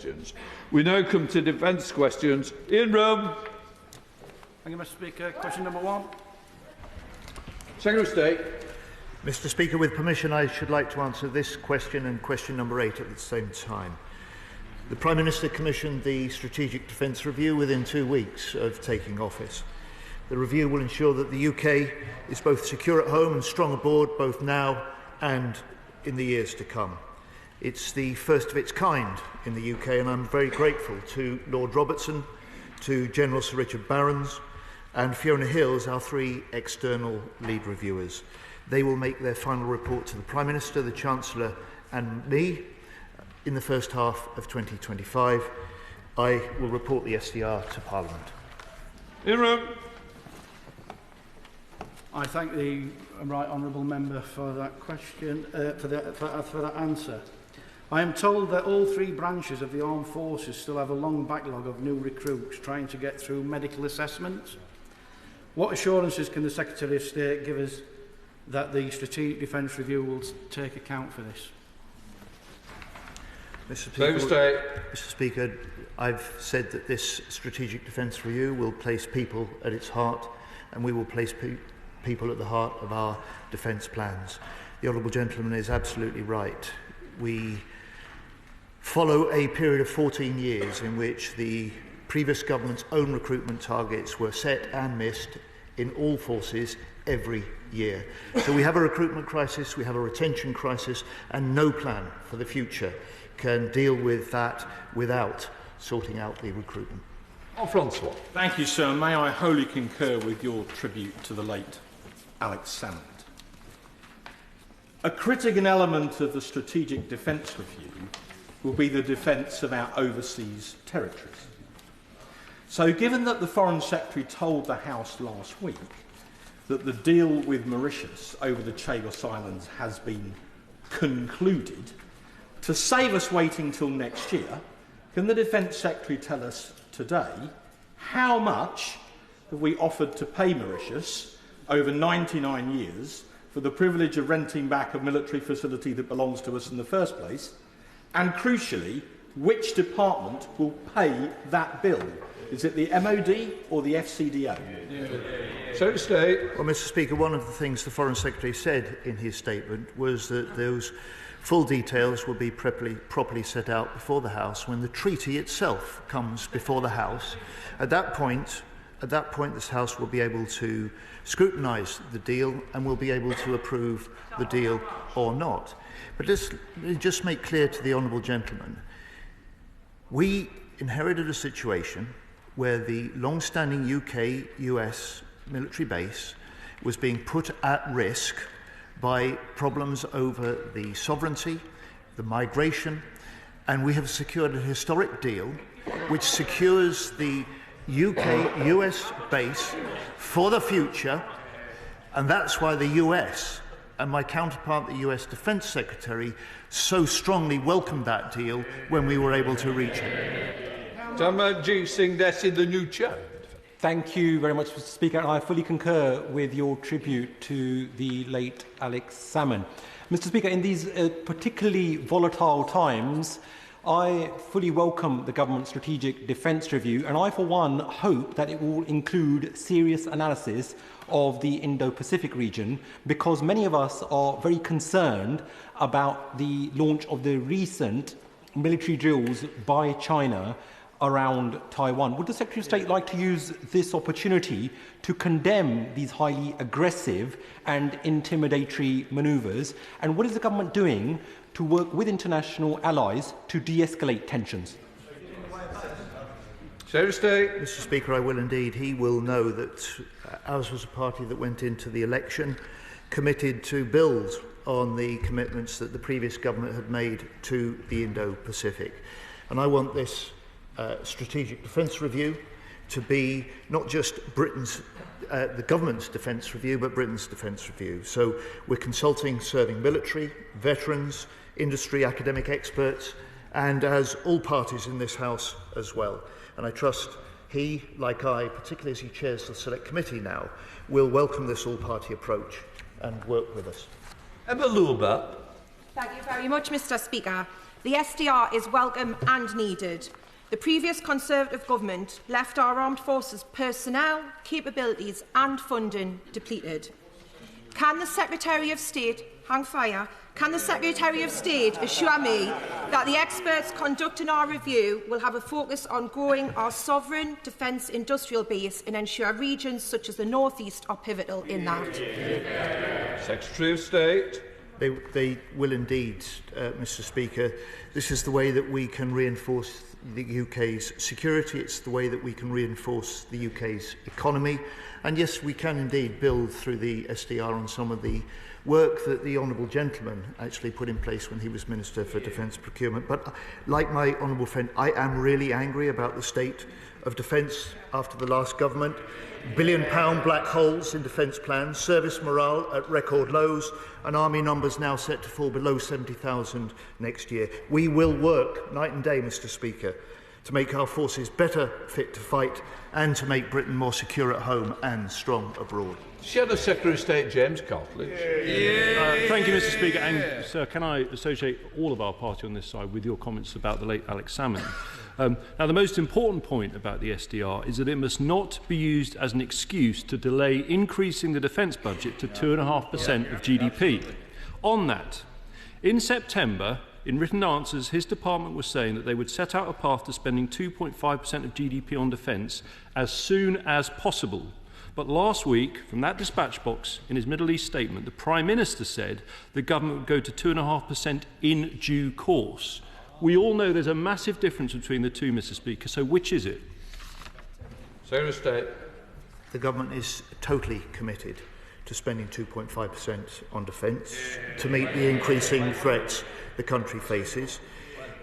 questions. We now come to defence questions. In Roome. Thank you, Mr. Speaker. Question number 1. Secretary of State. Mr. Speaker, with permission, I should like to answer this question and question number 8 at the same time. The Prime Minister commissioned the Strategic Defence Review within 2 weeks of taking office. The review will ensure that the UK is both secure at home and strong abroad, both now and in the years to come. It's the first of its kind in the UK, and I'm very grateful to Lord Robertson, to General Sir Richard Barrons, and Fiona Hills, our 3 external lead reviewers. They will make their final report to the Prime Minister, the Chancellor and me in the first half of 2025. I will report the SDR to Parliament. In Roome. I thank the right honourable member for that question, for that answer. I am told that all 3 branches of the armed forces still have a long backlog of new recruits trying to get through medical assessments. What assurances can the Secretary of State give us that the Strategic Defence Review will take account for this? Mr. Speaker, I've said that this Strategic Defence Review will place people at its heart, and we will place people at the heart of our defence plans. The Honourable Gentleman is absolutely right. We follow a period of 14 years in which the previous government's own recruitment targets were set and missed in all forces every year. So we have a recruitment crisis, we have a retention crisis, and no plan for the future can deal with that without sorting out the recruitment. Francois. Thank you, sir. May I wholly concur with your tribute to the late Alex Salmond. A critical element of the Strategic Defence Review will be the defence of our overseas territories. So, given that the Foreign Secretary told the House last week that the deal with Mauritius over the Chagos Islands has been concluded, to save us waiting till next year, can the Defence Secretary tell us today how much have we offered to pay Mauritius over 99 years for the privilege of renting back a military facility that belongs to us in the first place? And crucially, which department will pay that bill? Is it the MOD or the FCDO? So State. Well, Mr. Speaker, one of the things the Foreign Secretary said in his statement was that those full details will be properly set out before the House when the treaty itself comes before the House. At that point, this House will be able to scrutinise the deal and will be able to approve the deal or not. But let me just make clear to the Honourable Gentleman, we inherited a situation where the long-standing UK-US military base was being put at risk by problems over the sovereignty, the migration, and we have secured a historic deal which secures the UK-US base for the future, and that's why the US and my counterpart, the US Defence Secretary, so strongly welcomed that deal when we were able to reach it. Tanmanjeet Singh Dhesi, the new chair. Thank you very much, Mr. Speaker, and I fully concur with your tribute to the late Alex Salmond. Mr. Speaker, in these particularly volatile times, I fully welcome the government's Strategic Defence Review, and I, for one, hope that it will include serious analysis of the Indo-Pacific region, because many of us are very concerned about the launch of the recent military drills by China around Taiwan. Would the Secretary of State like to use this opportunity to condemn these highly aggressive and intimidatory manoeuvres? And what is the government doing to work with international allies to de-escalate tensions? Secretary of State. Mr. Speaker, I will indeed. He will know that ours was a party that went into the election committed to build on the commitments that the previous government had made to the Indo-Pacific. And I want this Strategic Defence Review to be not just the government's defence review, but Britain's defence review. So we're consulting serving military, veterans, industry, academic experts, and as all parties in this House as well. And I trust he, like I, particularly as he chairs the Select Committee now, will welcome this all-party approach and work with us. Lewell-Buck. Thank you very much, Mr. Speaker. The SDR is welcome and needed. The previous Conservative government left our armed forces personnel, capabilities and funding depleted. Can the Secretary of State hang fire? Can the Secretary of State assure me that the experts conducting our review will have a focus on growing our sovereign defence industrial base and ensure regions such as the North East are pivotal in that? Secretary of State. They will indeed, Mr. Speaker. This is the way that we can reinforce the UK's security. It's the way that we can reinforce the UK's economy. And yes, we can indeed build through the SDR on some of the work that the Honourable Gentleman actually put in place when he was Minister for Defence Procurement. But like my Honourable friend, I am really angry about the state of defence after the last government. £1 billion black holes in defence plans, service morale at record lows, and army numbers now set to fall below 70,000 next year. We will work night and day, Mr. Speaker, to make our forces better fit to fight and to make Britain more secure at home and strong abroad. Shadow Secretary of State James Cartlidge. Thank you, Mr. Speaker. And, sir, can I associate all of our party on this side with your comments about the late Alex Salmon? Now, the most important point about the SDR is that it must not be used as an excuse to delay increasing the defence budget to 2.5% of GDP. On that, in September, in written answers, his department was saying that they would set out a path to spending 2.5% of GDP on defence as soon as possible. But last week, from that dispatch box in his Middle East statement, the Prime Minister said the government would go to 2.5% in due course. We all know there's a massive difference between the two, Mr. Speaker, so which is it? Secretary of State. The government is totally committed to spending 2.5% on defence to meet the increasing threats the country faces.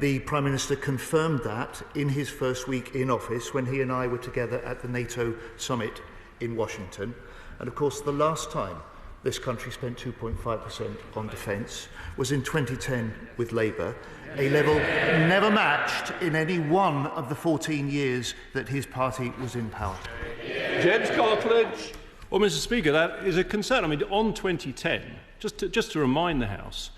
The Prime Minister confirmed that in his first week in office when he and I were together at the NATO summit in Washington. And of course, the last time this country spent 2.5% on defence was in 2010 with Labour, a level never matched in any one of the 14 years that his party was in power. James Cartlidge. Well, Mr. Speaker, that is a concern. I mean, on 2010, just to remind the House,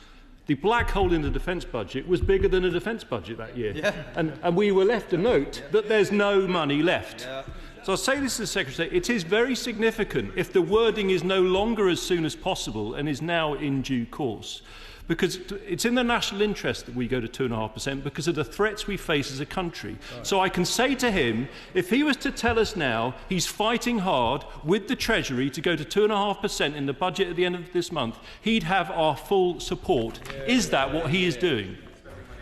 the black hole in the defence budget was bigger than a defence budget that year. Yeah. And we were left to note that there's no money left. Yeah. So I'll say this to the Secretary, it is very significant if the wording is no longer as soon as possible and is now in due course. Because it's in the national interest that we go to 2.5% because of the threats we face as a country. Right. So I can say to him, if he was to tell us now he's fighting hard with the Treasury to go to 2.5% in the budget at the end of this month, he'd have our full support. Yeah. Is that what he is doing?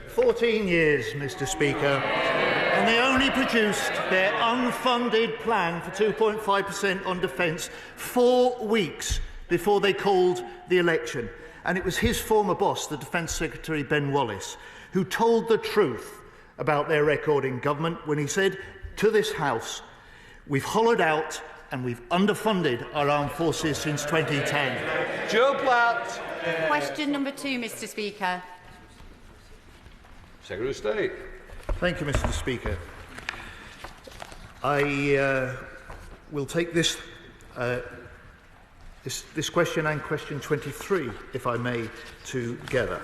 14 years, Mr. Speaker, and they only produced their unfunded plan for 2.5% on defence 4 weeks before they called the election. And it was his former boss, the Defence Secretary Ben Wallace, who told the truth about their record in government when he said to this House, we've hollowed out and we've underfunded our armed forces since 2010. Joe Platt. Question number 2, Mr. Speaker. Secretary of State. Thank you, Mr. Speaker. I will take this question and question 23, if I may, together.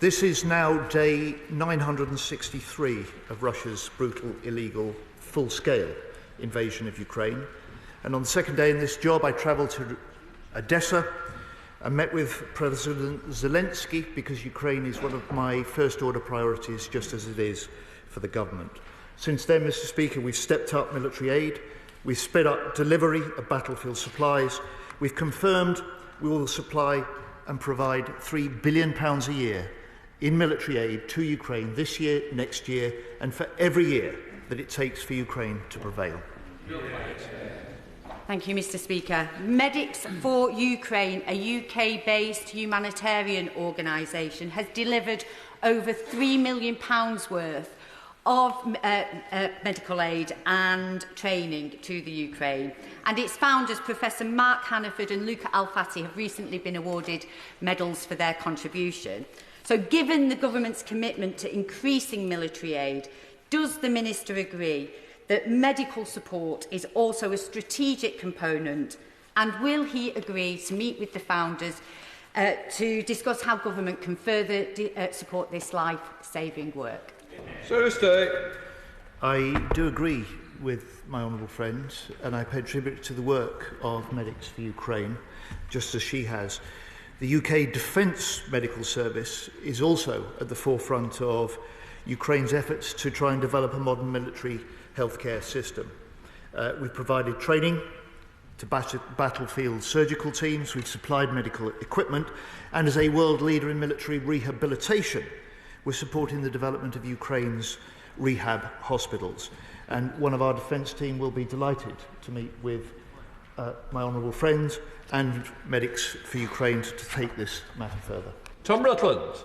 This is now day 963 of Russia's brutal, illegal, full-scale invasion of Ukraine. And on the second day in this job, I travelled to Odessa and met with President Zelensky because Ukraine is one of my first-order priorities, just as it is for the government. Since then, Mr. Speaker, we've stepped up military aid. We've sped up delivery of battlefield supplies. We've confirmed we will supply and provide £3 billion a year in military aid to Ukraine this year, next year, and for every year that it takes for Ukraine to prevail. Thank you, Mr. Speaker. Medics for Ukraine, a UK-based humanitarian organisation, has delivered over £3 million worth of medical aid and training to the Ukraine. And its founders, Professor Mark Hannaford and Luca Alfati, have recently been awarded medals for their contribution. So given the government's commitment to increasing military aid, does the Minister agree that medical support is also a strategic component, and will he agree to meet with the founders to discuss how government can further support this life-saving work. Secretary of State. I do agree with my honourable friend, and I pay tribute to the work of Medics for Ukraine, just as she has. The UK Defence Medical Service is also at the forefront of Ukraine's efforts to try and develop a modern military healthcare system. We've provided training to battlefield surgical teams, we've supplied medical equipment, and as a world leader in military rehabilitation, we're supporting the development of Ukraine's rehab hospitals. And one of our defence team will be delighted to meet with my honourable friends and Medics for Ukraine to take this matter further. Tom Rutland.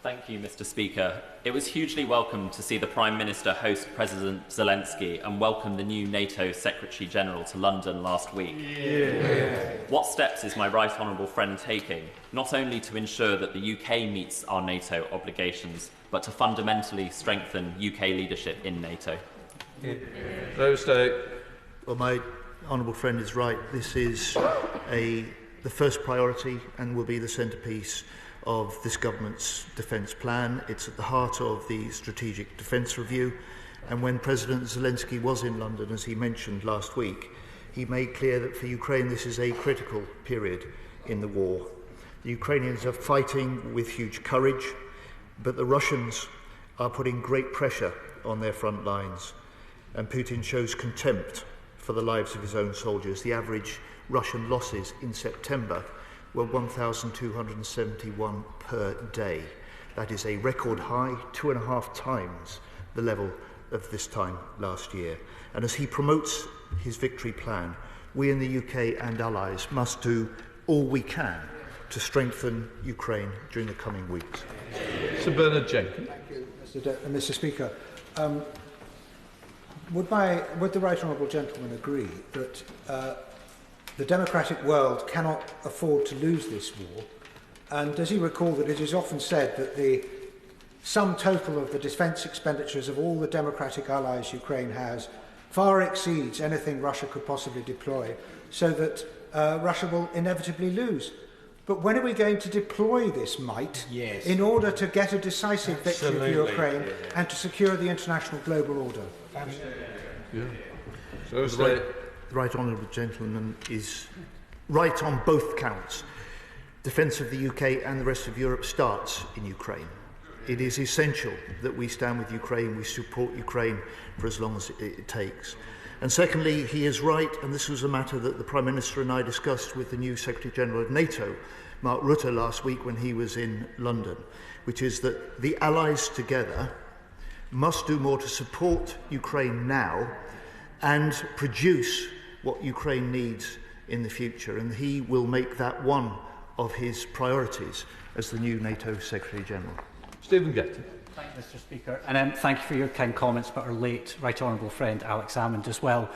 Thank you, Mr. Speaker. It was hugely welcome to see the Prime Minister host President Zelensky and welcome the new NATO Secretary-General to London last week. Yeah. What steps is my right honourable friend taking, not only to ensure that the UK meets our NATO obligations, but to fundamentally strengthen UK leadership in NATO? No State. Well, my honourable friend is right. This is the first priority and will be the centrepiece of this government's defence plan. It's at the heart of the Strategic Defence Review, and when President Zelensky was in London, as he mentioned last week, he made clear that for Ukraine this is a critical period in the war. The Ukrainians are fighting with huge courage, but the Russians are putting great pressure on their front lines, and Putin shows contempt for the lives of his own soldiers. The average Russian losses in September were 1,271 per day. That is a record high, 2.5 times the level of this time last year. And as he promotes his victory plan, we in the UK and allies must do all we can to strengthen Ukraine during the coming weeks. Sir Bernard Jenkin. Thank you, Mr. Speaker. Would the Right Honourable Gentleman agree that the democratic world cannot afford to lose this war? And does he recall that it is often said that the sum total of the defence expenditures of all the democratic allies Ukraine has far exceeds anything Russia could possibly deploy, so that Russia will inevitably lose? But when are we going to deploy this might in order to get a decisive victory for Ukraine and to secure the international global order? Yeah. So the right honourable gentleman is right on both counts. Defence of the UK and the rest of Europe starts in Ukraine. It is essential that we stand with Ukraine, we support Ukraine for as long as it takes. And secondly, he is right, and this was a matter that the Prime Minister and I discussed with the new Secretary-General of NATO, Mark Rutte, last week when he was in London, which is that the allies together must do more to support Ukraine now and produce what Ukraine needs in the future. And he will make that one of his priorities as the new NATO Secretary-General. Stephen Gethins. Thank you, Mr. Speaker. And thank you for your kind comments about our late Right Honourable friend Alex Salmond as well.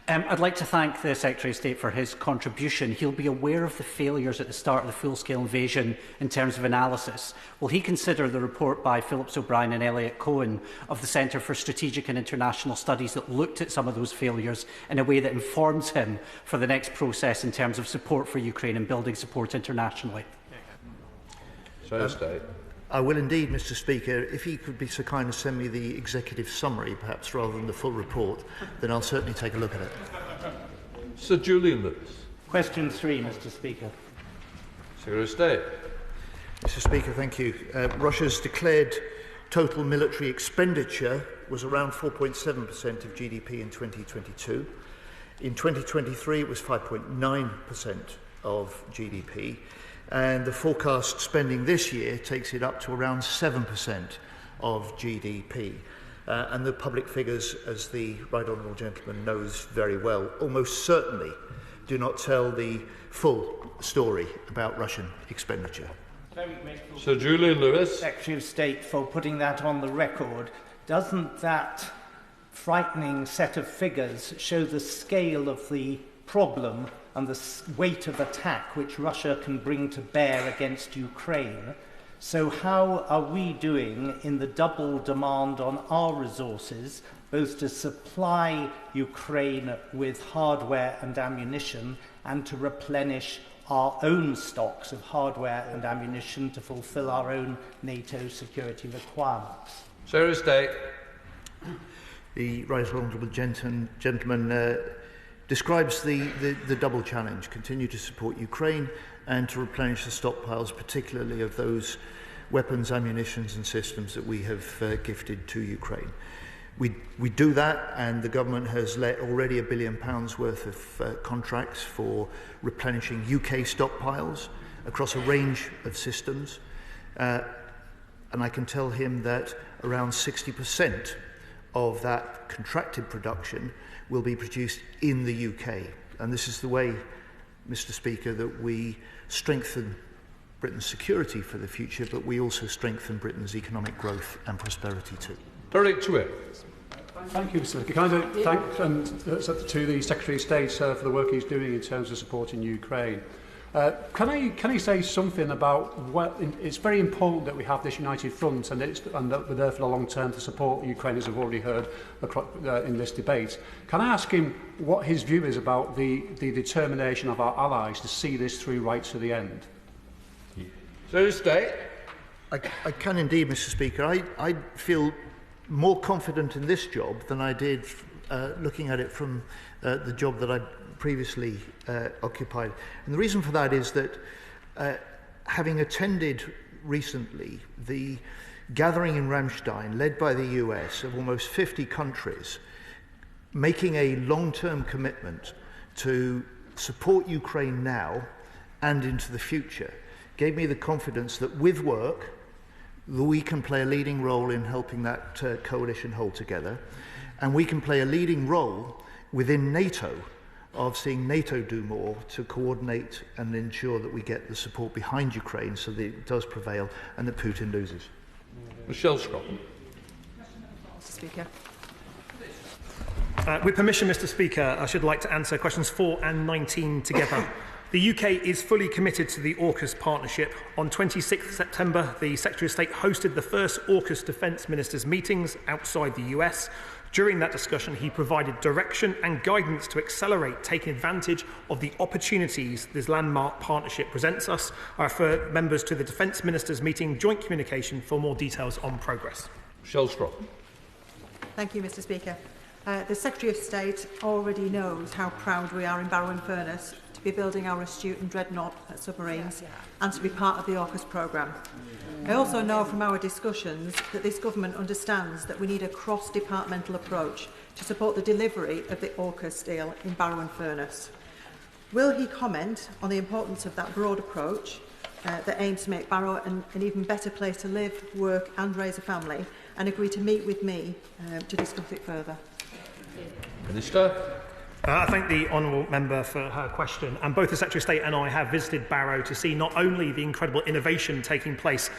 I'd like to thank the Secretary of State for his contribution. He'll be aware of the failures at the start of the full-scale invasion in terms of analysis. Will he consider the report by Phillips O'Brien and Elliot Cohen of the Centre for Strategic and International Studies that looked at some of those failures in a way that informs him for the next process in terms of support for Ukraine and building support internationally? I will indeed, Mr. Speaker. If he could be so kind as send me the executive summary, perhaps, rather than the full report, then I'll certainly take a look at it. Sir Julian Lewis. Question 3, Mr. Speaker. Secretary of State. Mr. Speaker, thank you. Russia's declared total military expenditure was around 4.7% of GDP in 2022. In 2023, it was 5.9% of GDP. And the forecast spending this year takes it up to around 7% of GDP. And the public figures, as the Right Honourable Gentleman knows very well, almost certainly do not tell the full story about Russian expenditure. Sir Julian Lewis. Secretary of State, for putting that on the record. Doesn't that frightening set of figures show the scale of the problem and the weight of attack which Russia can bring to bear against Ukraine? So how are we doing in the double demand on our resources, both to supply Ukraine with hardware and ammunition and to replenish our own stocks of hardware and ammunition to fulfil our own NATO security requirements. Secretary of State. The Right Honourable gentleman describes the double challenge: continue to support Ukraine and to replenish the stockpiles, particularly of those weapons, ammunitions and systems that we have gifted to Ukraine. We do that, and the government has let already £1 billion worth of contracts for replenishing UK stockpiles across a range of systems. And I can tell him that around 60% of that contracted production will be produced in the UK. And this is the way, Mr. Speaker, that we strengthen Britain's security for the future, but we also strengthen Britain's economic growth and prosperity too. Thank you, Mr. Speaker. Can I thank to the Secretary of State for the work he's doing in terms of supporting Ukraine. Can he say something about what it's very important that we have this united front and that we're there for the long term to support Ukraine, as we've already heard in this debate. Can I ask him what his view is about the determination of our allies to see this through right to the end? Secretary of State. I can indeed, Mr. Speaker. I feel more confident in this job than I did looking at it from the job that I previously occupied. And the reason for that is that having attended recently the gathering in Ramstein led by the US of almost 50 countries making a long-term commitment to support Ukraine now and into the future gave me the confidence that with work we can play a leading role in helping that coalition hold together, and we can play a leading role within NATO of seeing NATO do more to coordinate and ensure that we get the support behind Ukraine so that it does prevail and that Putin loses. Michelle Scott. Mr. Speaker. With permission, Mr. Speaker, I should like to answer questions 4 and 19 together. The UK is fully committed to the AUKUS partnership. On 26th September, the Secretary of State hosted the first AUKUS Defence Ministers meetings outside the US. During that discussion, he provided direction and guidance to accelerate taking advantage of the opportunities this landmark partnership presents us. I refer members to the Defence Ministers meeting joint communication for more details on progress. Michelle Scott. Thank you, Mr. Speaker. The Secretary of State already knows how proud we are in Barrow-in-Furness to be building our astute and dreadnought submarines and to be part of the AUKUS programme. I also know from our discussions that this government understands that we need a cross-departmental approach to support the delivery of the AUKUS deal in Barrow-in-Furness. Will he comment on the importance of that broad approach that aims to make Barrow an even better place to live, work and raise a family, and agree to meet with me to discuss it further? Minister. I thank the honourable member for her question, and both the Secretary of State and I have visited Barrow to see not only the incredible innovation taking place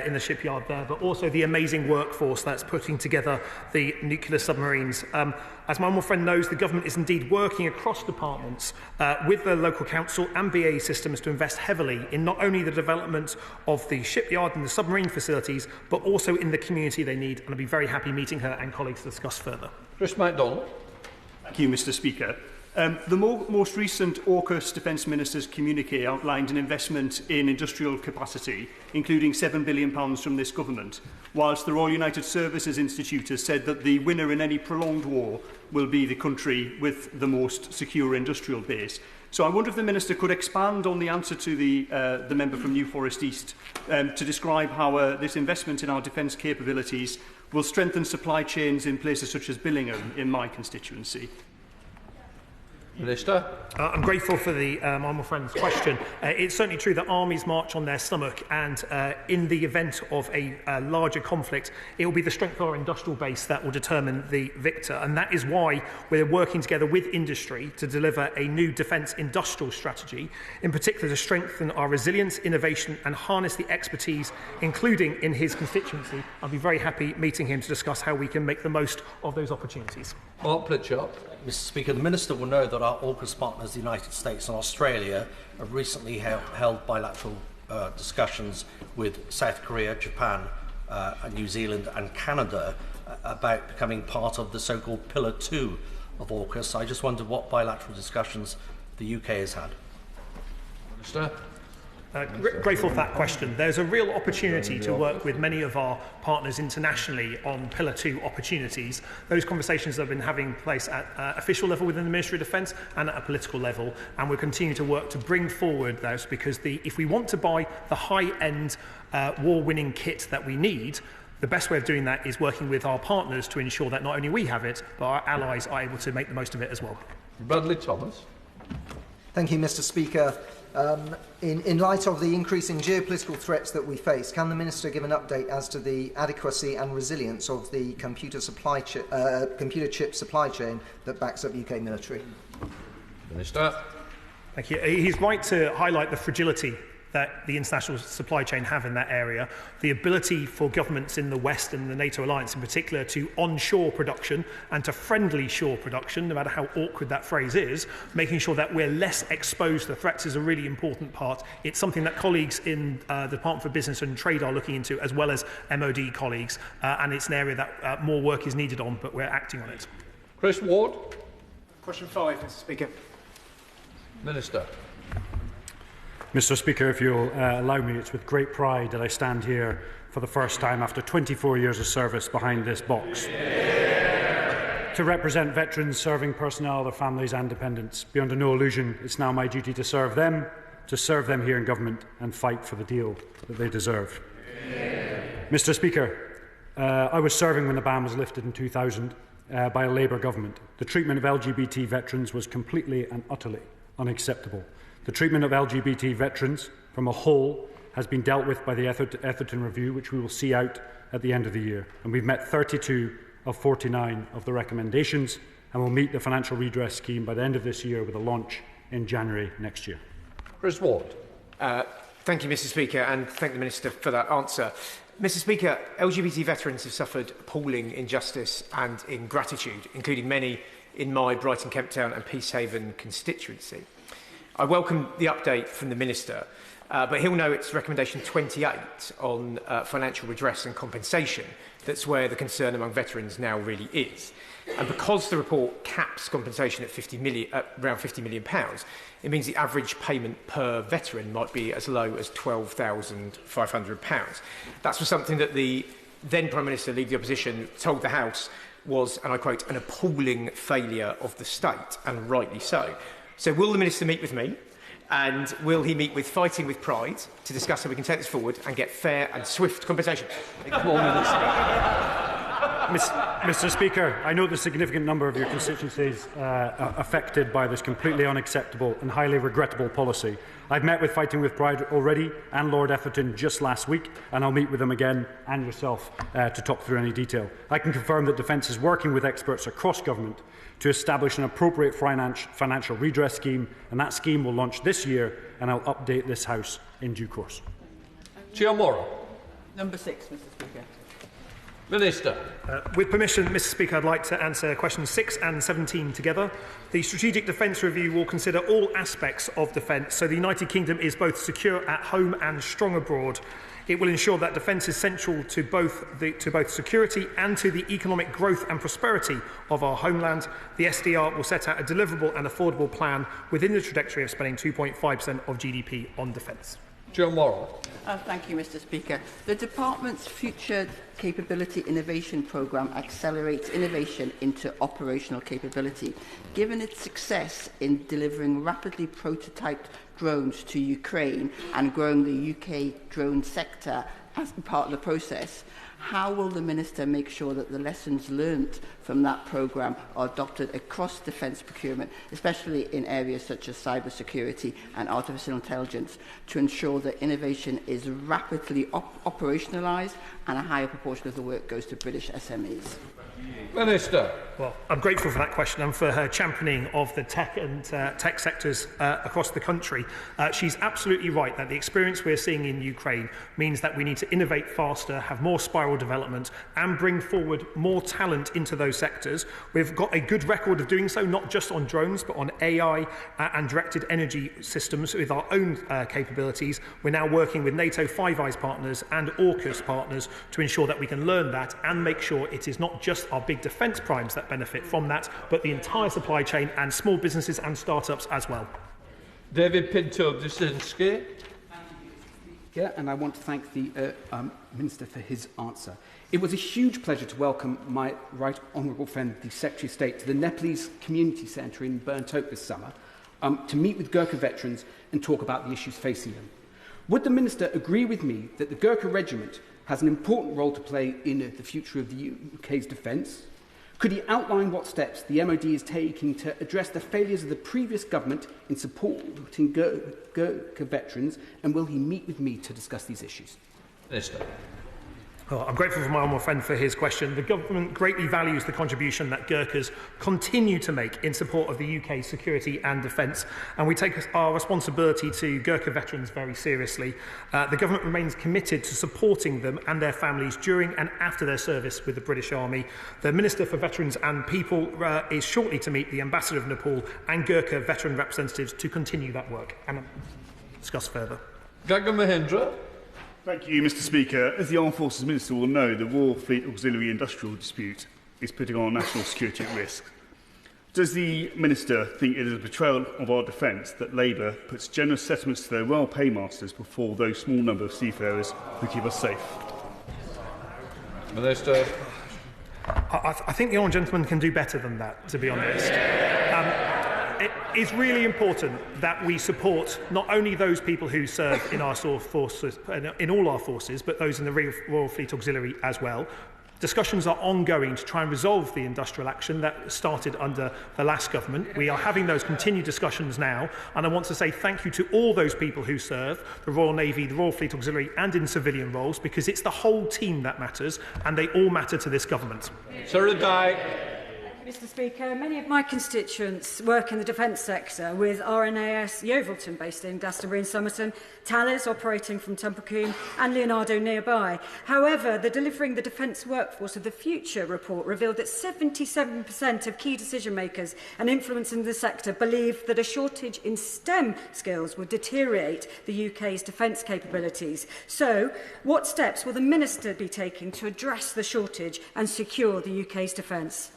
in the shipyard there, but also the amazing workforce that's putting together the nuclear submarines. As my honourable friend knows, the government is indeed working across departments with the local council and BAE Systems to invest heavily in not only the development of the shipyard and the submarine facilities, but also in the community they need, and I'll be very happy meeting her and colleagues to discuss further. Chris MacDonald. Thank you, Mr. Speaker. The most recent AUKUS Defence Ministers communique outlined an investment in industrial capacity, including £7 billion from this government, whilst the Royal United Services Institute has said that the winner in any prolonged war will be the country with the most secure industrial base. So I wonder if the Minister could expand on the answer to the member from New Forest East to describe how this investment in our defence capabilities will strengthen supply chains in places such as Billingham in my constituency. Minister. I'm grateful for the my friend's question. It's certainly true that armies march on their stomach, and in the event of a larger conflict, it will be the strength of our industrial base that will determine the victor. And that is why we're working together with industry to deliver a new defence industrial strategy, in particular to strengthen our resilience, innovation and harness the expertise, including in his constituency. I'll be very happy meeting him to discuss how we can make the most of those opportunities. Mark Plitchard. Mr. Speaker, the Minister will know that our AUKUS partners, the United States and Australia, have recently held bilateral discussions with South Korea, Japan, New Zealand and Canada about becoming part of the so-called Pillar 2 of AUKUS. I just wondered what bilateral discussions the UK has had. Minister. Grateful for that question. There's a real opportunity to work with many of our partners internationally on Pillar 2 opportunities. Those conversations have been having place at official level within the Ministry of Defence and at a political level, and we'll continue to work to bring forward those, because if we want to buy the high-end war-winning kit that we need, the best way of doing that is working with our partners to ensure that not only we have it, but our allies are able to make the most of it as well. Bradley Thomas. Thank you, Mr. Speaker. In light of the increasing geopolitical threats that we face, can the Minister give an update as to the adequacy and resilience of the computer chip supply chain that backs up UK military? Minister. Thank you. He's right to highlight the fragility that the international supply chain have in that area. The ability for governments in the West and the NATO alliance in particular to onshore production and to friendly shore production, no matter how awkward that phrase is, making sure that we're less exposed to threats is a really important part. It's something that colleagues in the Department for Business and Trade are looking into, as well as MOD colleagues, and it's an area that more work is needed on, but we're acting on it. Chris Ward. Question 5, Mr. Speaker. Minister. Mr. Speaker, if you'll allow me, it's with great pride that I stand here for the first time after 24 years of service behind this box to represent veterans, serving personnel, their families and dependents. Beyond no illusion, it's now my duty to serve them here in government and fight for the deal that they deserve. Mr. Speaker, I was serving when the ban was lifted in 2000 by a Labour government. The treatment of LGBT veterans was completely and utterly unacceptable. The treatment of LGBT veterans from a whole has been dealt with by the Atherton review, which we will see out at the end of the year. And we've met 32 of 49 of the recommendations, and will meet the financial redress scheme by the end of this year with a launch in January next year. Chris Ward. Thank you, Mr. Speaker, and thank the Minister for that answer. Mr. Speaker, LGBT veterans have suffered appalling injustice and ingratitude, including many in my Brighton, Kemp Town and Peacehaven constituency. I welcome the update from the Minister, but he'll know it's recommendation 28 on financial redress and compensation that's where the concern among veterans now really is. And because the report caps compensation at around £50 million, it means the average payment per veteran might be as low as £12,500. That's for something that the then Prime Minister, Leader of the Opposition, told the House was, and I quote, an appalling failure of the state, and rightly so. So will the Minister meet with me, and will he meet with Fighting with Pride to discuss how we can take this forward and get fair and swift compensation? Mr. Speaker, I know the significant number of your constituencies affected by this completely unacceptable and highly regrettable policy. I've met with Fighting with Pride already and Lord Atherton just last week, and I'll meet with them again and yourself to talk through any detail. I can confirm that Defence is working with experts across government to establish an appropriate financial redress scheme, and that scheme will launch this year, and I'll update this House in due course. Chair Morrow. Number 6, Mr. Speaker. Minister. With permission, Mr. Speaker, I'd like to answer questions 6 and 17 together. The Strategic Defence Review will consider all aspects of defence, so the United Kingdom is both secure at home and strong abroad. It will ensure that defence is central to both security and to the economic growth and prosperity of our homeland. The SDR will set out a deliverable and affordable plan within the trajectory of spending 2.5% of GDP on defence. Joe Morrow. Thank you, Mr. Speaker. The Department's Future Capability Innovation Programme accelerates innovation into operational capability. Given its success in delivering rapidly prototyped drones to Ukraine and growing the UK drone sector as part of the process, how will the Minister make sure that the lessons learnt from that programme are adopted across defence procurement, especially in areas such as cyber security and artificial intelligence, to ensure that innovation is rapidly operationalised and a higher proportion of the work goes to British SMEs? Minister. Well, I'm grateful for that question and for her championing of the tech and tech sectors across the country. She's absolutely right that the experience we're seeing in Ukraine means that we need to innovate faster, have more spiral development, and bring forward more talent into those sectors. We've got a good record of doing so, not just on drones, but on AI and directed energy systems with our own capabilities. We're now working with NATO Five Eyes partners and AUKUS partners to ensure that we can learn that and make sure it is not just our big defence primes that benefit from that, but the entire supply chain and small businesses and startups as well. David Pinto-Brzezinski. Yeah, and I want to thank the Minister for his answer. It was a huge pleasure to welcome my right honourable friend, the Secretary of State, to the Nepalese Community Centre in Burnt Oak this summer to meet with Gurkha veterans and talk about the issues facing them. Would the Minister agree with me that the Gurkha Regiment has an important role to play in the future of the UK's defence? Could he outline what steps the MOD is taking to address the failures of the previous government in supporting Gurkha veterans, and will he meet with me to discuss these issues? Minister. Well, I'm grateful for my honourable friend for his question. The government greatly values the contribution that Gurkhas continue to make in support of the UK's security and defence, and we take our responsibility to Gurkha veterans very seriously. The government remains committed to supporting them and their families during and after their service with the British Army. The Minister for Veterans and People is shortly to meet the Ambassador of Nepal and Gurkha veteran representatives to continue that work and discuss further. Gagan Mahindra. Thank you, Mr. Speaker. As the Armed Forces Minister will know, the Royal Fleet Auxiliary Industrial Dispute is putting our national security at risk. Does the Minister think it is a betrayal of our defence that Labour puts generous settlements to their royal paymasters before those small number of seafarers who keep us safe? Minister. I think the honourable gentleman can do better than that, to be honest. It is really important that we support not only those people who serve in our forces, in all our forces, but those in the Royal Fleet Auxiliary as well. Discussions are ongoing to try and resolve the industrial action that started under the last government. We are having those continued discussions now, and I want to say thank you to all those people who serve, the Royal Navy, the Royal Fleet Auxiliary and in civilian roles, because it's the whole team that matters, and they all matter to this government. Sarah Dyke. Mr. Speaker, many of my constituents work in the defence sector, with RNAS Yeovilton based in Glastonbury and Somerton, Thales operating from Tumpacombe and Leonardo nearby. However, the Delivering the Defence Workforce of the Future report revealed that 77% of key decision makers and influence in the sector believe that a shortage in STEM skills would deteriorate the UK's defence capabilities. So, what steps will the Minister be taking to address the shortage and secure the UK's defence?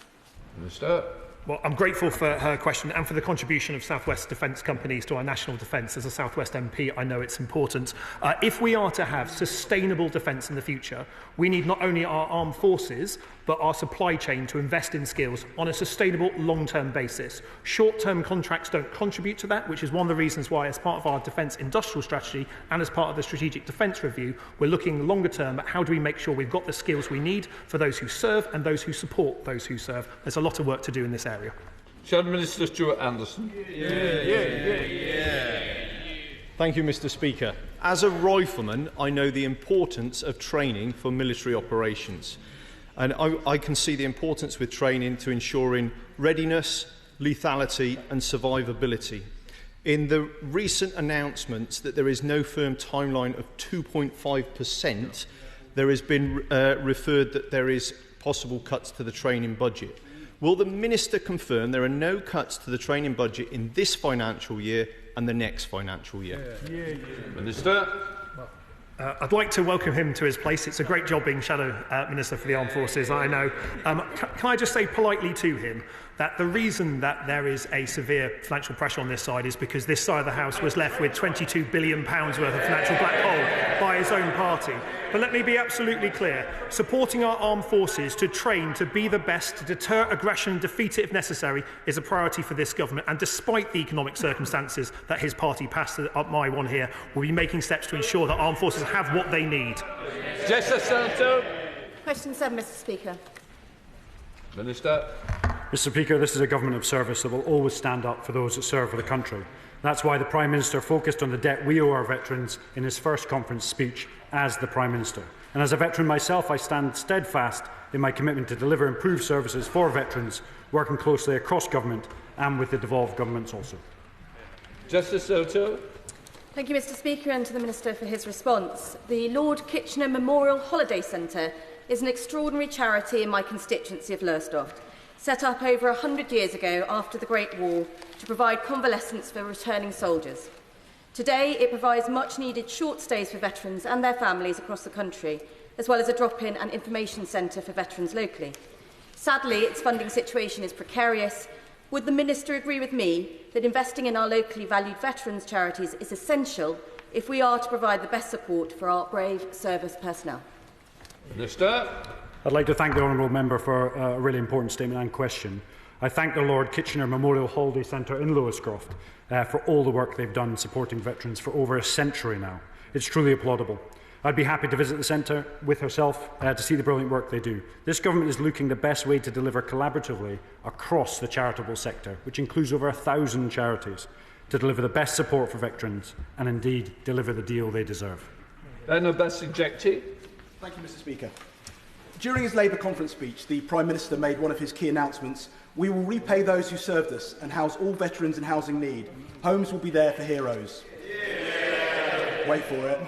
Minister. Well, I'm grateful for her question and for the contribution of South West defence companies to our national defence. As a South West MP, I know it's important. If we are to have sustainable defence in the future, we need not only our armed forces, but our supply chain to invest in skills on a sustainable long-term basis. Short-term contracts don't contribute to that, which is one of the reasons why, as part of our defence industrial strategy and as part of the Strategic Defence Review, we're looking longer term at how do we make sure we've got the skills we need for those who serve and those who support those who serve. There's a lot of work to do in this area. Shadow Minister Stuart Anderson. Thank you, Mr. Speaker. As a rifleman, I know the importance of training for military operations. And I can see the importance with training to ensuring readiness, lethality and survivability. In the recent announcements that there is no firm timeline of 2.5%, there has been referred that there is possible cuts to the training budget. Will the Minister confirm there are no cuts to the training budget in this financial year and the next financial year? Minister. I'd like to welcome him to his place. It's a great job being Shadow Minister for the Armed Forces, I know. Can I just say politely to him that the reason that there is a severe financial pressure on this side is because this side of the House was left with £22 billion worth of financial black hole by his own party. But let me be absolutely clear. Supporting our armed forces to train to be the best, to deter aggression and defeat it if necessary, is a priority for this government. And despite the economic circumstances that his party passed up my one here, we'll be making steps to ensure that armed forces have what they need. Question 7, Mr. Speaker. Minister. Mr. Speaker, this is a government of service that will always stand up for those that serve for the country. That's why the Prime Minister focused on the debt we owe our veterans in his first conference speech as the Prime Minister. And as a veteran myself, I stand steadfast in my commitment to deliver improved services for veterans, working closely across government and with the devolved governments also. Justice Soto. Thank you, Mr. Speaker, and to the Minister for his response. The Lord Kitchener Memorial Holiday Centre is an extraordinary charity in my constituency of Lowestoft, set up over 100 years ago after the Great War to provide convalescence for returning soldiers. Today, it provides much-needed short stays for veterans and their families across the country, as well as a drop-in and information centre for veterans locally. Sadly, its funding situation is precarious, Would the Minister agree with me that investing in our locally valued veterans' charities is essential if we are to provide the best support for our brave service personnel? Minister. I'd like to thank the honourable member for a really important statement and question. I thank the Lord Kitchener Memorial Holiday Centre in Lewis-Croft for all the work they've done supporting veterans for over a century now. It's truly applaudable. I'd be happy to visit the centre with herself to see the brilliant work they do. This government is looking the best way to deliver collaboratively across the charitable sector, which includes over 1,000 charities, to deliver the best support for veterans and indeed deliver the deal they deserve. Thank you, Mr. Speaker. During his Labour conference speech, the Prime Minister made one of his key announcements. We will repay those who served us and house all veterans in housing need. Homes will be there for heroes. Yeah. Wait for it.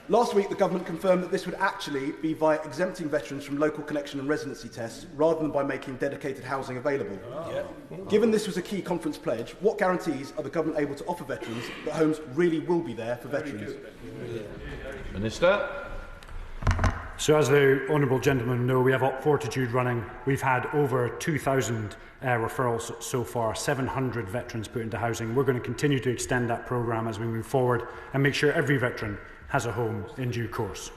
Last week, the government confirmed that this would actually be via exempting veterans from local connection and residency tests, rather than by making dedicated housing available. Yeah. Given this was a key conference pledge, what guarantees are the government able to offer veterans that homes really will be there for veterans? Minister. So as the honourable gentlemen know, we have Op Fortitude running. We've had over 2,000 referrals so far, 700 veterans put into housing. We're going to continue to extend that programme as we move forward and make sure every veteran has a home in due course.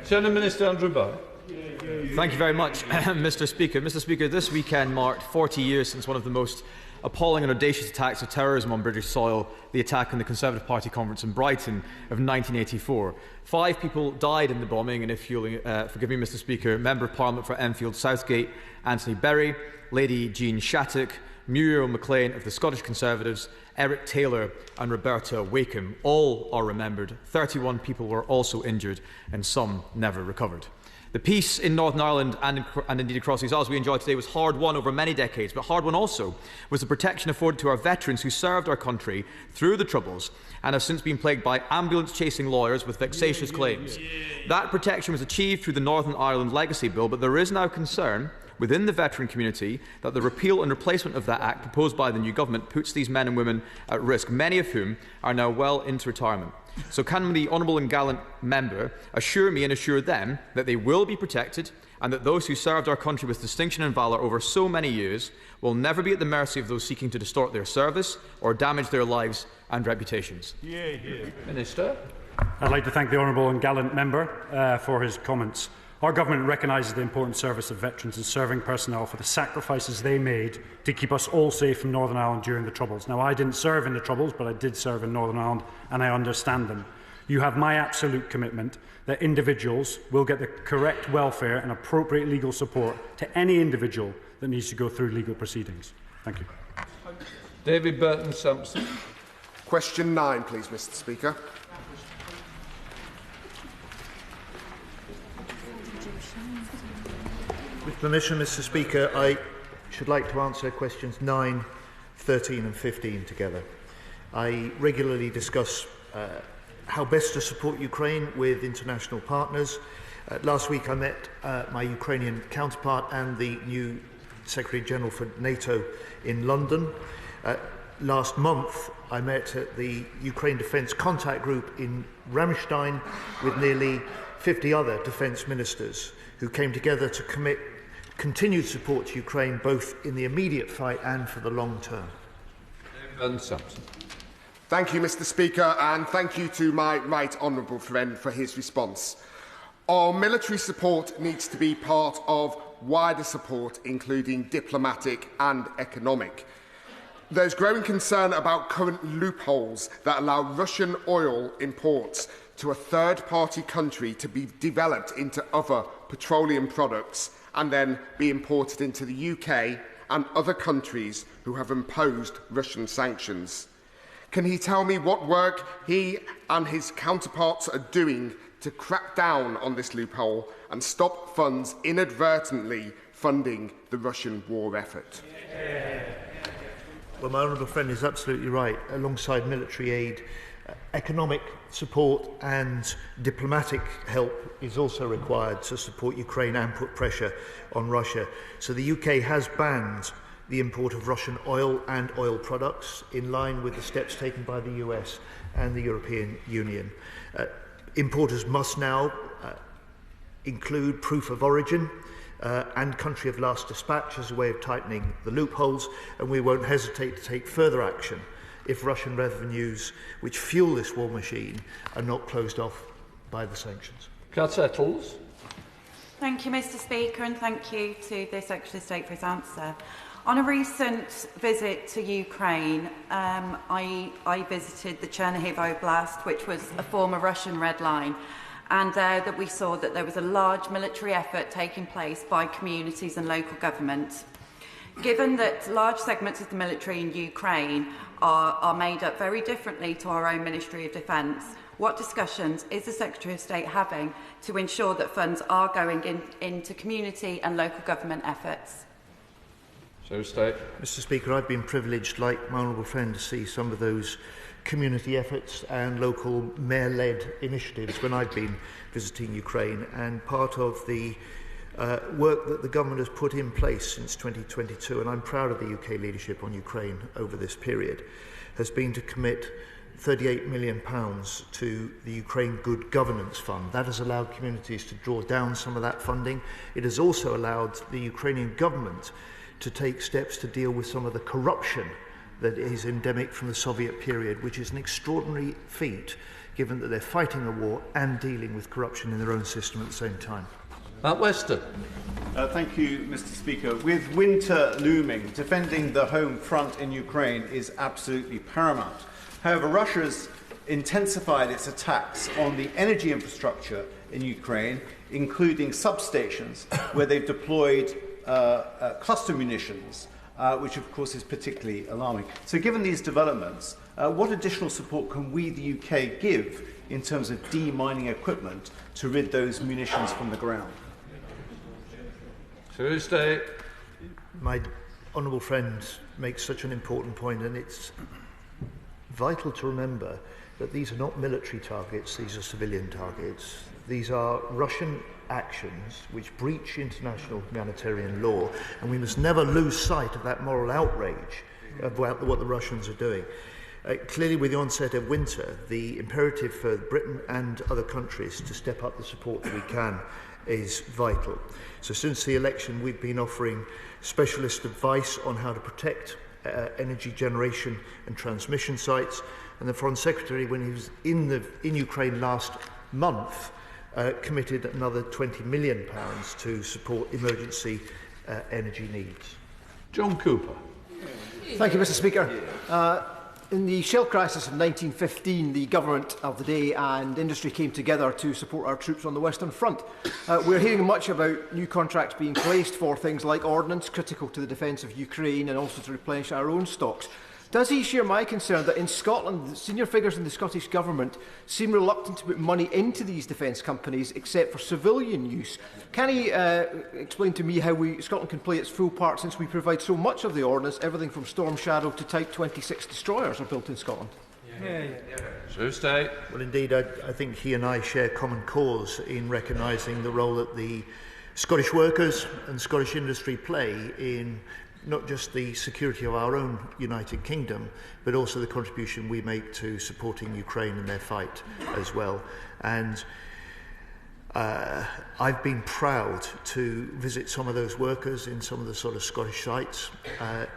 Senator Minister Andrew Barr. Thank you very much, Mr. Speaker. Mr. Speaker, this weekend marked 40 years since one of the most appalling and audacious attacks of terrorism on British soil, the attack on the Conservative Party conference in Brighton of 1984. 5 people died in the bombing, and if you'll forgive me, Mr. Speaker, Member of Parliament for Enfield Southgate, Anthony Berry, Lady Jean Shattuck, Muriel MacLean of the Scottish Conservatives, Eric Taylor and Roberta Wakeham, all are remembered. 31 people were also injured and some never recovered. The peace in Northern Ireland and indeed across these isles we enjoy today was hard won over many decades, but hard won also was the protection afforded to our veterans who served our country through the Troubles and have since been plagued by ambulance-chasing lawyers with vexatious claims. That protection was achieved through the Northern Ireland Legacy Bill, but there is now concern within the veteran community that the repeal and replacement of that Act proposed by the new government puts these men and women at risk, many of whom are now well into retirement. So can the honourable and gallant member assure me and assure them that they will be protected and that those who served our country with distinction and valour over so many years will never be at the mercy of those seeking to distort their service or damage their lives and reputations? Minister. I'd like to thank the honourable and gallant member for his comments. Our government recognises the important service of veterans and serving personnel for the sacrifices they made to keep us all safe from Northern Ireland during the Troubles. Now, I didn't serve in the Troubles, but I did serve in Northern Ireland, and I understand them. You have my absolute commitment that individuals will get the correct welfare and appropriate legal support to any individual that needs to go through legal proceedings. Thank you. David Burton-Sampson. Question 9, please, Mr. Speaker. With permission, Mr. Speaker, I should like to answer questions 9, 13 and 15 together. I regularly discuss how best to support Ukraine with international partners. Last week I met my Ukrainian counterpart and the new Secretary-General for NATO in London. Last month I met at the Ukraine Defence Contact Group in Ramstein with nearly 50 other defence ministers who came together to commit continued support to Ukraine both in the immediate fight and for the long term. Thank you, Mr. Speaker, and thank you to my right honourable friend for his response. Our military support needs to be part of wider support, including diplomatic and economic. There's growing concern about current loopholes that allow Russian oil imports to a third-party country to be developed into other petroleum products and then be imported into the UK and other countries who have imposed Russian sanctions. Can he tell me what work he and his counterparts are doing to crack down on this loophole and stop funds inadvertently funding the Russian war effort? Well, my honourable friend is absolutely right. Alongside military aid, economic support and diplomatic help is also required to support Ukraine and put pressure on Russia. So the UK has banned the import of Russian oil and oil products in line with the steps taken by the US and the European Union. Importers must now include proof of origin and country of last dispatch as a way of tightening the loopholes, and we won't hesitate to take further action if Russian revenues which fuel this war machine are not closed off by the sanctions. Settles. Thank you, Mr. Speaker, and thank you to the Secretary of State for his answer. On a recent visit to Ukraine, I visited the Chernihiv Oblast, which was a former Russian red line, and that we saw that there was a large military effort taking place by communities and local government. Given that large segments of the military in Ukraine are made up very differently to our own Ministry of Defence, what discussions is the Secretary of State having to ensure that funds are going into community and local government efforts? Mr. Speaker, I've been privileged, like my honourable friend, to see some of those community efforts and local mayor-led initiatives when I've been visiting Ukraine, and part of the work that the government has put in place since 2022, and I'm proud of the UK leadership on Ukraine over this period, has been to commit £38 million to the Ukraine Good Governance Fund. That has allowed communities to draw down some of that funding. It has also allowed the Ukrainian government to take steps to deal with some of the corruption that is endemic from the Soviet period, which is an extraordinary feat, given that they're fighting a war and dealing with corruption in their own system at the same time. Matt Weston. Thank you, Mr. Speaker. With winter looming, defending the home front in Ukraine is absolutely paramount. However, Russia's intensified its attacks on the energy infrastructure in Ukraine, including substations, where they've deployed cluster munitions, which of course is particularly alarming. So given these developments, what additional support can we, the UK, give in terms of demining equipment to rid those munitions from the ground? Tuesday. My honourable friend makes such an important point, and it's vital to remember that these are not military targets, these are civilian targets. These are Russian actions which breach international humanitarian law, and we must never lose sight of that moral outrage about what the Russians are doing. Clearly, with the onset of winter, the imperative for Britain and other countries to step up the support that we can is vital. So since the election, we've been offering specialist advice on how to protect energy generation and transmission sites, and the Foreign Secretary, when he was in Ukraine last month, committed another £20 million to support emergency energy needs. John Cooper. Thank you, Mr. Speaker. In the shell crisis of 1915, the government of the day and industry came together to support our troops on the Western Front. We're hearing much about new contracts being placed for things like ordnance, critical to the defence of Ukraine, and also to replenish our own stocks. Does he share my concern that in Scotland, the senior figures in the Scottish Government seem reluctant to put money into these defence companies except for civilian use? Can he explain to me how Scotland can play its full part, since we provide so much of the ordnance, everything from Storm Shadow to Type 26 destroyers are built in Scotland? Tuesday. Well, indeed, I think he and I share common cause in recognising the role that the Scottish workers and Scottish industry play in not just the security of our own United Kingdom, but also the contribution we make to supporting Ukraine in their fight as well. And I've been proud to visit some of those workers in some of the sort of Scottish sites,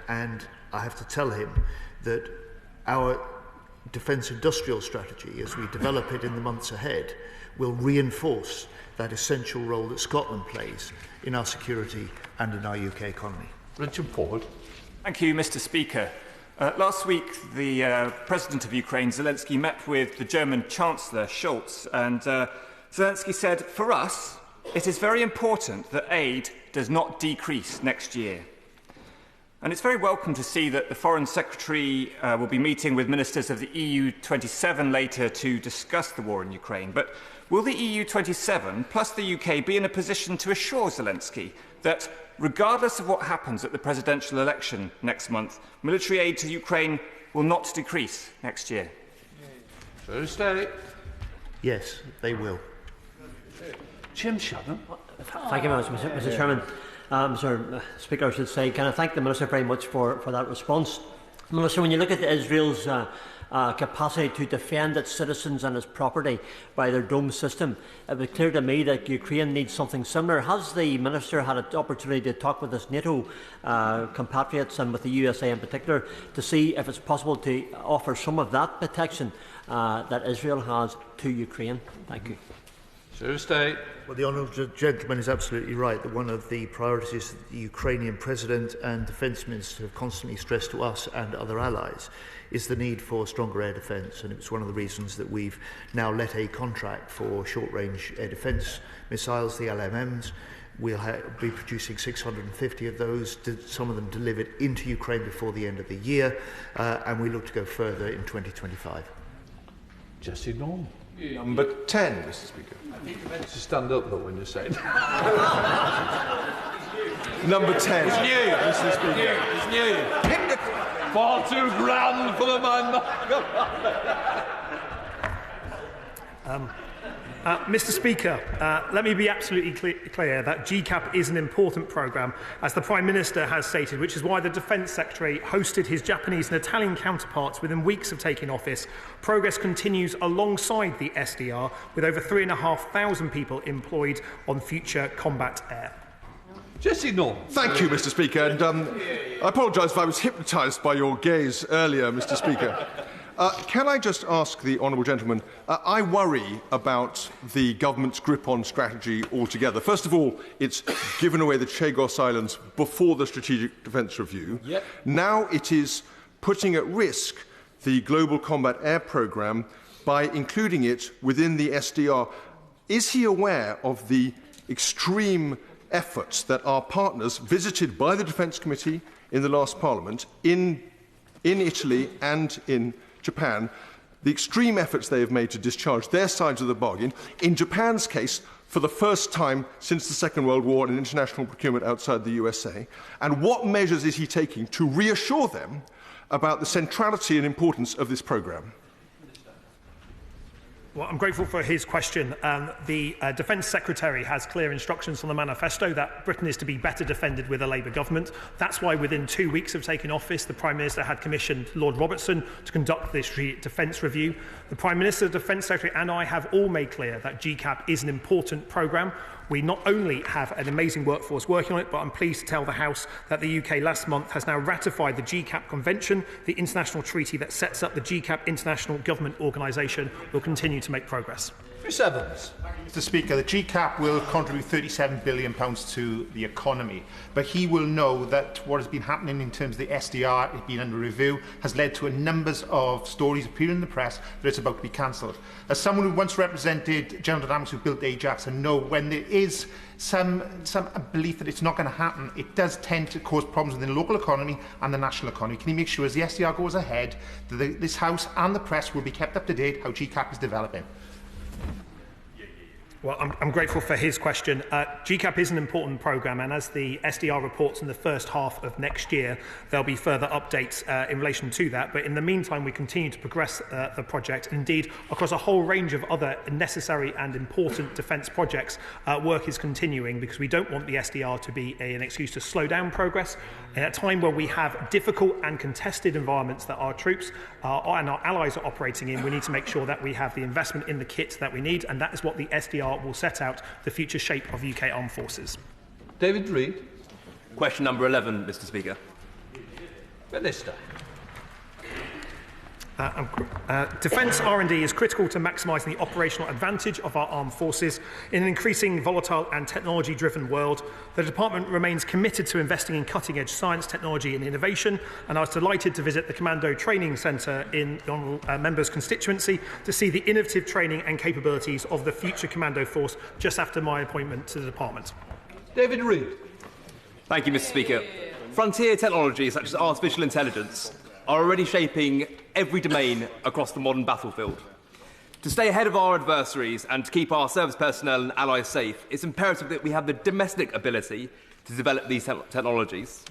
and I have to tell him that our defence industrial strategy, as we develop it in the months ahead, will reinforce that essential role that Scotland plays in our security and in our UK economy. Richard Ford. Thank you, Mr. Speaker. Last week, the President of Ukraine, Zelensky, met with the German Chancellor, Scholz, and Zelensky said, "For us, it is very important that aid does not decrease next year." And it's very welcome to see that the Foreign Secretary will be meeting with ministers of the EU27 later to discuss the war in Ukraine. But will the EU27 plus the UK be in a position to assure Zelensky that, regardless of what happens at the presidential election next month, military aid to Ukraine will not decrease next year? Thursday. Yes, they will. Jim Shannon. Thank you very much, Mr. Chairman. Mr. Speaker, I should say, can I thank the Minister very much for that response. Minister, when you look at Israel's capacity to defend its citizens and its property by their dome system, it was clear to me that Ukraine needs something similar. Has the Minister had an opportunity to talk with his NATO compatriots and with the USA in particular to see if it's possible to offer some of that protection that Israel has to Ukraine? Thank you. Sir State. Well, the honourable gentleman is absolutely right that one of the priorities that the Ukrainian President and Defence Minister have constantly stressed to us and other allies is the need for stronger air defence, and it's one of the reasons that we've now let a contract for short-range air defence missiles, the LMMs. We'll be producing 650 of those, some of them delivered into Ukraine before the end of the year, and we look to go further in 2025. Jesse Norm. Number 10, Mr. Speaker. I think you're meant to stand up, though, when you're saying Number 10. It's new. Mr. Speaker. It's new. Far too grand for the man. Mr. Speaker, let me be absolutely clear that GCAP is an important programme, as the Prime Minister has stated, which is why the Defence Secretary hosted his Japanese and Italian counterparts within weeks of taking office. Progress continues alongside the SDR, with over 3,500 people employed on future combat air. Jesse Norm. Thank you, Mr. Speaker, and I apologise if I was hypnotised by your gaze earlier, Mr. Speaker. Can I just ask the honourable gentleman, I worry about the government's grip on strategy altogether. First of all, it's given away the Chagos Islands before the Strategic Defence Review. Yep. Now it is putting at risk the Global Combat Air Programme by including it within the SDR. Is he aware of the extreme efforts that our partners, visited by the Defence Committee in the last Parliament, in Italy and in Japan, the extreme efforts they have made to discharge their sides of the bargain? In Japan's case, for the first time since the Second World War in international procurement outside the USA. And what measures is he taking to reassure them about the centrality and importance of this programme? Well, I'm grateful for his question. The Defence Secretary has clear instructions from the manifesto that Britain is to be better defended with a Labour government. That's why within 2 weeks of taking office, the Prime Minister had commissioned Lord Robertson to conduct this defence review. The Prime Minister, the Defence Secretary and I have all made clear that GCAP is an important programme. We not only have an amazing workforce working on it, but I'm pleased to tell the House that the UK last month has now ratified the GCAP Convention, the international treaty that sets up the GCAP International Government Organisation. Will continue to make progress. Chris Evans. Mr. Speaker, the GCAP will contribute £37 billion to the economy, but he will know that what has been happening in terms of the SDR, it being under review, has led to a number of stories appearing in the press that it's about to be cancelled. As someone who once represented General Dynamics who built Ajax, and know when there is some belief that it's not going to happen, it does tend to cause problems within the local economy and the national economy. Can you make sure as the SDR goes ahead that this House and the press will be kept up to date how GCAP is developing? Well, I'm grateful for his question. GCAP is an important programme, and as the SDR reports in the first half of next year, there'll be further updates in relation to that. But in the meantime, we continue to progress the project. Indeed, across a whole range of other necessary and important defence projects, work is continuing, because we don't want the SDR to be an excuse to slow down progress. In a time where we have difficult and contested environments that our troops and our allies are operating in, we need to make sure that we have the investment in the kit that we need, and that is what the SDR will set out the future shape of UK armed forces. David Reid. Question number 11, Mr. Speaker. Minister. Defence R&D is critical to maximising the operational advantage of our armed forces. In an increasing volatile and technology-driven world, the Department remains committed to investing in cutting-edge science, technology and innovation, and I was delighted to visit the Commando Training Centre in the Honourable Member's constituency to see the innovative training and capabilities of the future Commando Force just after my appointment to the Department. David Reid. Thank you, Mr. Speaker. Frontier technologies such as artificial intelligence are already shaping every domain across the modern battlefield. To stay ahead of our adversaries and to keep our service personnel and allies safe, it's imperative that we have the domestic ability to develop these technologies.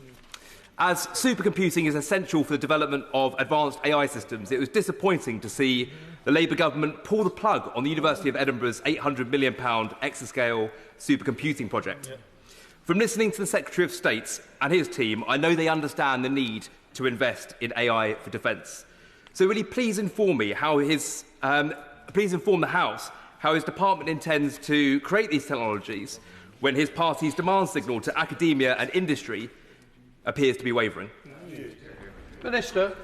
As supercomputing is essential for the development of advanced AI systems, it was disappointing to see the Labour government pull the plug on the University of Edinburgh's £800 million exascale supercomputing project. From listening to the Secretary of State and his team, I know they understand the need to invest in AI for defence. So will he please inform me how please inform the House how his department intends to create these technologies when his party's demand signal to academia and industry appears to be wavering? Minister.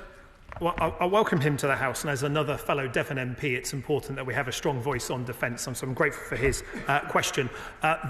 Well, I welcome him to the House, and as another fellow Devon MP, it's important that we have a strong voice on defence, so I'm grateful for his question.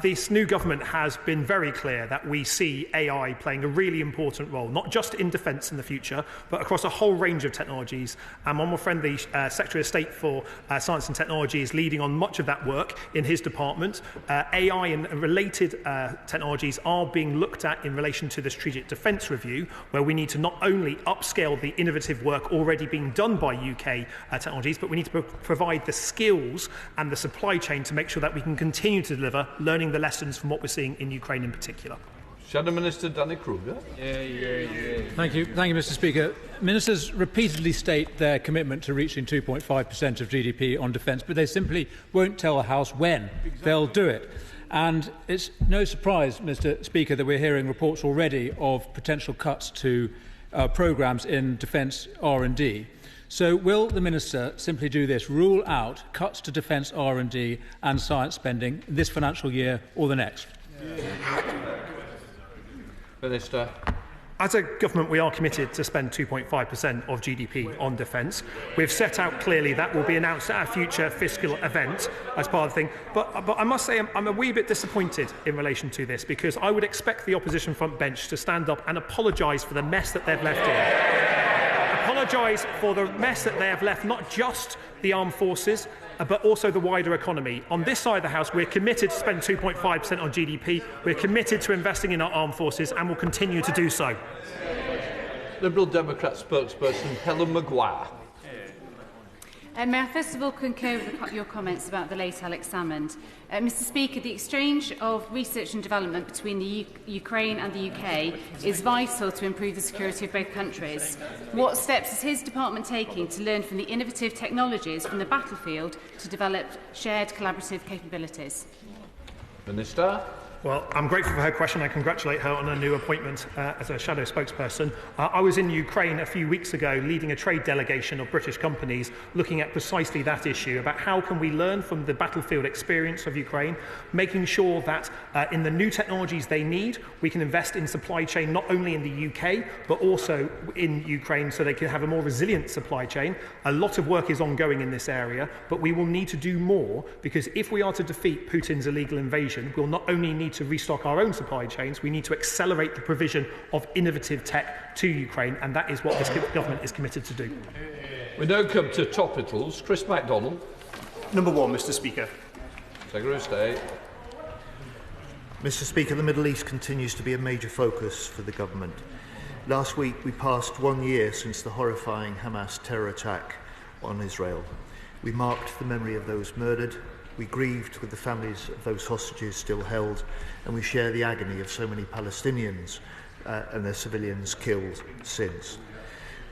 This new government has been very clear that we see AI playing a really important role, not just in defence in the future, but across a whole range of technologies. And my friend, the Secretary of State for Science and Technology, is leading on much of that work in his department. AI and related technologies are being looked at in relation to the Strategic Defence Review, where we need to not only upscale the innovative work already being done by UK technologies, but we need to provide the skills and the supply chain to make sure that we can continue to deliver, learning the lessons from what we're seeing in Ukraine in particular. Shadow Minister Danny Kruger. Thank you, Mr. Speaker. Ministers repeatedly state their commitment to reaching 2.5% of GDP on defence, but they simply won't tell the House when they'll do it. And it's no surprise, Mr. Speaker, that we're hearing reports already of potential cuts to programmes in defence R&D. So will the Minister simply do this, rule out cuts to defence R&D and science spending this financial year or the next? Minister. As a government, we are committed to spend 2.5% of GDP on defence. We've set out clearly that will be announced at a future fiscal event as part of the thing. But I must say I'm a wee bit disappointed in relation to this, because I would expect the opposition front bench to stand up and apologise for the mess that they've left in. Apologise for the mess that they have left, not just the armed forces, but also the wider economy. On this side of the House, we're committed to spend 2.5% on GDP. We're committed to investing in our armed forces, and will continue to do so. Liberal Democrat spokesperson Helen Maguire. May I first of all concur with your comments about the late Alex Salmond. Mr. Speaker, the exchange of research and development between the Ukraine and the UK is vital to improve the security of both countries. What steps is his department taking to learn from the innovative technologies from the battlefield to develop shared collaborative capabilities? Minister. Well, I'm grateful for her question. I congratulate her on her new appointment as a shadow spokesperson. I was in Ukraine a few weeks ago leading a trade delegation of British companies looking at precisely that issue, about how can we learn from the battlefield experience of Ukraine, making sure that in the new technologies they need, we can invest in supply chain not only in the UK, but also in Ukraine so they can have a more resilient supply chain. A lot of work is ongoing in this area, but we will need to do more, because if we are to defeat Putin's illegal invasion, we'll not only need to restock our own supply chains, we need to accelerate the provision of innovative tech to Ukraine, and that is what this government is committed to do. We now come to topicals. Chris MacDonald. Number one, Mr. Speaker. Secretary of State. Mr. Speaker, the Middle East continues to be a major focus for the government. Last week we passed 1 year since the horrifying Hamas terror attack on Israel. We marked the memory of those murdered, we grieved with the families of those hostages still held, and we share the agony of so many Palestinians and their civilians killed since.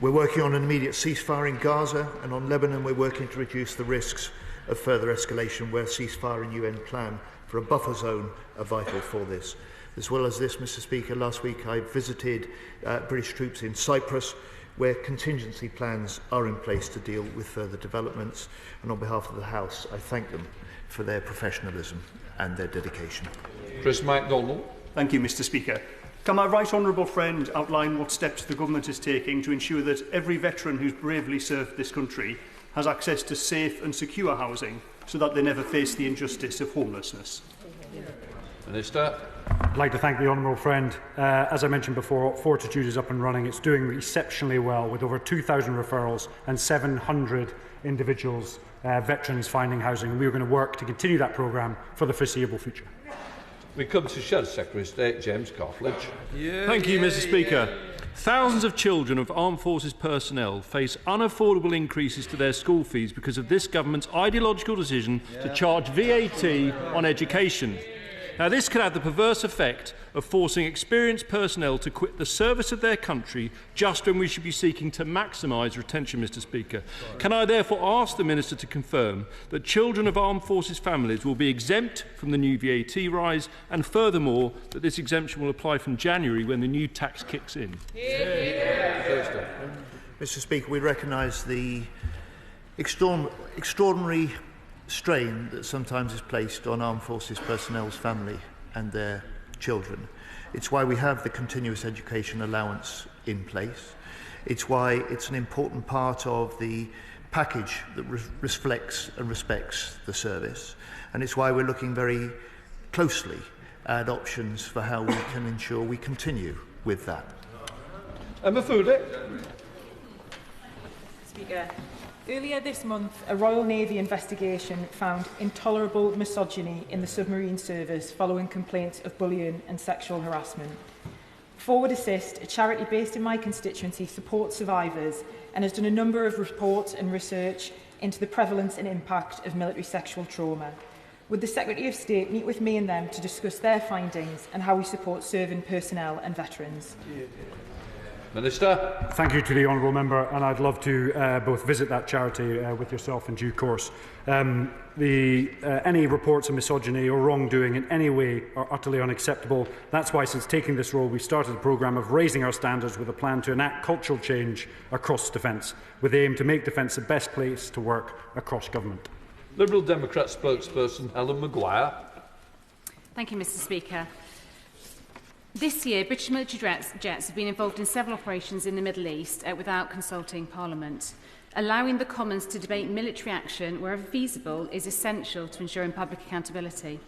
We're working on an immediate ceasefire in Gaza, and on Lebanon we're working to reduce the risks of further escalation, where ceasefire and UN plan for a buffer zone are vital for this. As well as this, Mr. Speaker, last week I visited British troops in Cyprus, where contingency plans are in place to deal with further developments, and on behalf of the House I thank them for their professionalism and their dedication. Chris MacDonald. Thank you, Mr. Speaker. Can my right honourable friend outline what steps the government is taking to ensure that every veteran who's bravely served this country has access to safe and secure housing, so that they never face the injustice of homelessness? Minister. I'd like to thank the honourable friend. As I mentioned before, Fortitude is up and running. It's doing exceptionally well, with over 2,000 referrals and 700 individuals, veterans, finding housing. And we are going to work to continue that programme for the foreseeable future. We come to Shadow Secretary of State James Cartlidge. Thank you, Mr. Speaker. Thousands of children of armed forces personnel face unaffordable increases to their school fees because of this government's ideological decision to charge VAT on education. Now, this could have the perverse effect of forcing experienced personnel to quit the service of their country just when we should be seeking to maximise retention, Mr. Speaker. Can I therefore ask the Minister to confirm that children of armed forces families will be exempt from the new VAT rise, and furthermore that this exemption will apply from January when the new tax kicks in? Mr. Speaker, we recognise the extraordinary strain that sometimes is placed on armed forces personnel's family and their children. It's why we have the continuous education allowance in place. It's why it's an important part of the package that reflects and respects the service. And it's why we're looking very closely at options for how we can ensure we continue with that. Emma Foodie. Speaker, earlier this month, a Royal Navy investigation found intolerable misogyny in the submarine service following complaints of bullying and sexual harassment. Forward Assist, a charity based in my constituency, supports survivors and has done a number of reports and research into the prevalence and impact of military sexual trauma. Would the Secretary of State meet with me and them to discuss their findings and how we support serving personnel and veterans? Minister. Thank you to the honourable member, and I'd love to both visit that charity with yourself in due course. Any reports of misogyny or wrongdoing in any way are utterly unacceptable. That's why, since taking this role, we started a programme of raising our standards with a plan to enact cultural change across defence, with the aim to make defence the best place to work across government. Liberal Democrat spokesperson Helen Maguire. Thank you, Mr. Speaker. This year, British military jets have been involved in several operations in the Middle East without consulting Parliament. Allowing the Commons to debate military action wherever feasible is essential to ensuring public accountability.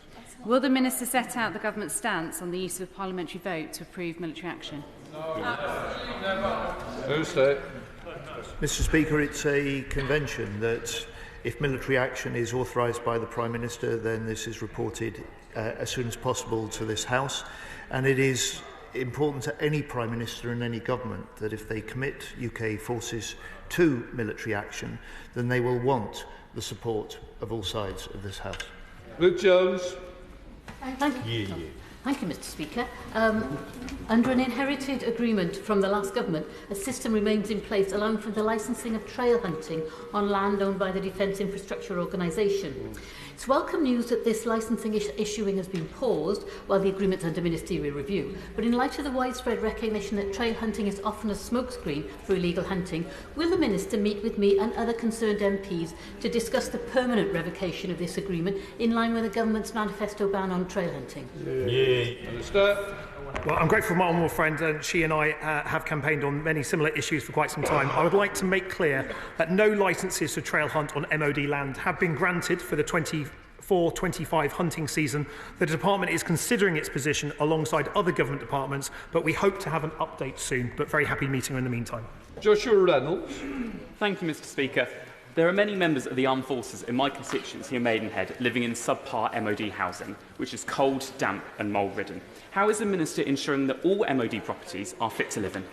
Will the Minister set out the Government's stance on the use of a parliamentary vote to approve military action? Mr. Speaker, it's a convention that if military action is authorised by the Prime Minister, then this is reported as soon as possible to this House. And it is important to any Prime Minister and any government that if they commit UK forces to military action, then they will want the support of all sides of this House. Luke Jones. Thank you. Thank you, Mr. Speaker. Under an inherited agreement from the last government, a system remains in place allowing for the licensing of trail hunting on land owned by the Defence Infrastructure Organisation. It's welcome news that this licensing issuing has been paused while the agreement is under ministerial review. But in light of the widespread recognition that trail hunting is often a smokescreen for illegal hunting, will the Minister meet with me and other concerned MPs to discuss the permanent revocation of this agreement in line with the Government's manifesto ban on trail hunting? Minister. Well, I'm grateful for my honourable friend, and she and I have campaigned on many similar issues for quite some time. I would like to make clear that no licences to trail hunt on MOD land have been granted for the 24-25 hunting season. The Department is considering its position alongside other government departments, but we hope to have an update soon. But very happy meeting her in the meantime. Joshua Reynolds. Thank you, Mr. Speaker. There are many members of the armed forces in my constituency of Maidenhead living in subpar MOD housing, which is cold, damp and mould-ridden. How is the Minister ensuring that all MOD properties are fit to live in?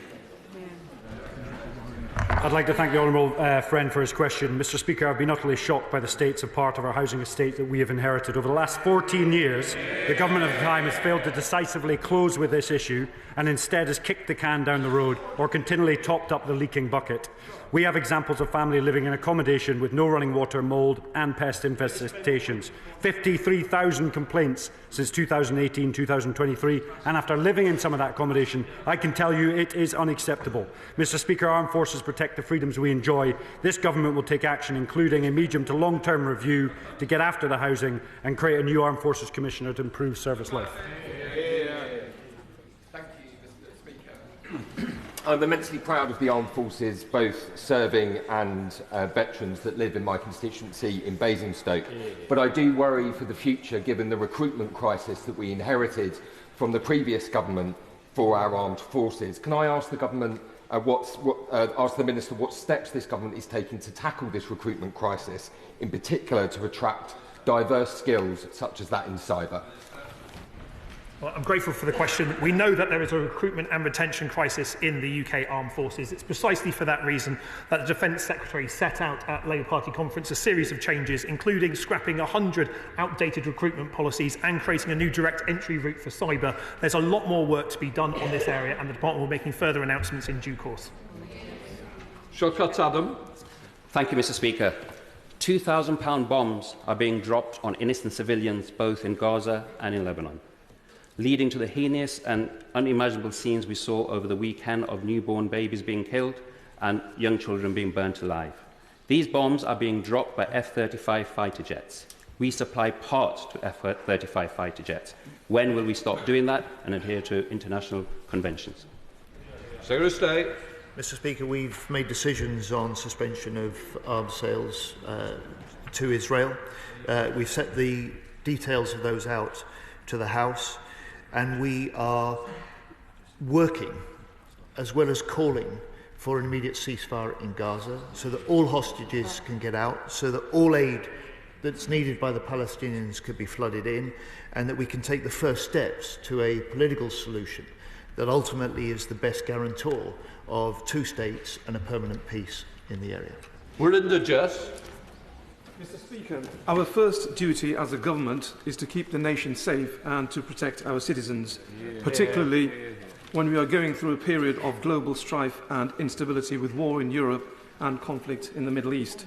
I'd like to thank the honourable friend for his question. Mr. Speaker, I've been utterly shocked by the state of part of our housing estate that we have inherited. Over the last 14 years, the government of the time has failed to decisively close with this issue and instead has kicked the can down the road or continually topped up the leaking bucket. We have examples of family living in accommodation with no running water, mould and pest infestations. 53,000 complaints since 2018-2023, and after living in some of that accommodation, I can tell you it is unacceptable. Mr. Speaker, armed forces protect the freedoms we enjoy. This government will take action, including a medium to long-term review to get after the housing and create a new Armed Forces Commissioner to improve service life. I'm immensely proud of the armed forces, both serving and veterans that live in my constituency in Basingstoke. But I do worry for the future, given the recruitment crisis that we inherited from the previous government for our armed forces. Can I ask the government, ask the Minister what steps this government is taking to tackle this recruitment crisis, in particular to attract diverse skills such as that in cyber? Well, I'm grateful for the question. We know that there is a recruitment and retention crisis in the UK Armed Forces. It's precisely for that reason that the Defence Secretary set out at Labour Party conference a series of changes, including scrapping 100 outdated recruitment policies and creating a new direct entry route for cyber. There's a lot more work to be done on this area, and the Department will be making further announcements in due course. Shortcut Adam. Thank you, Mr. Speaker. £2,000 bombs are being dropped on innocent civilians both in Gaza and in Lebanon. leading to the heinous and unimaginable scenes we saw over the weekend of newborn babies being killed and young children being burnt alive. These bombs are being dropped by F-35 fighter jets. We supply parts to F-35 fighter jets. When will we stop doing that and adhere to international conventions? Secretary of State. Mr. Speaker, we've made decisions on suspension of arms sales to Israel. We've set the details of those out to the House, and we are working, as well as calling, for an immediate ceasefire in Gaza, so that all hostages can get out, so that all aid that's needed by the Palestinians could be flooded in, and that we can take the first steps to a political solution that ultimately is the best guarantor of two states and a permanent peace in the area. Mr. Speaker, our first duty as a government is to keep the nation safe and to protect our citizens, particularly when we are going through a period of global strife and instability with war in Europe and conflict in the Middle East.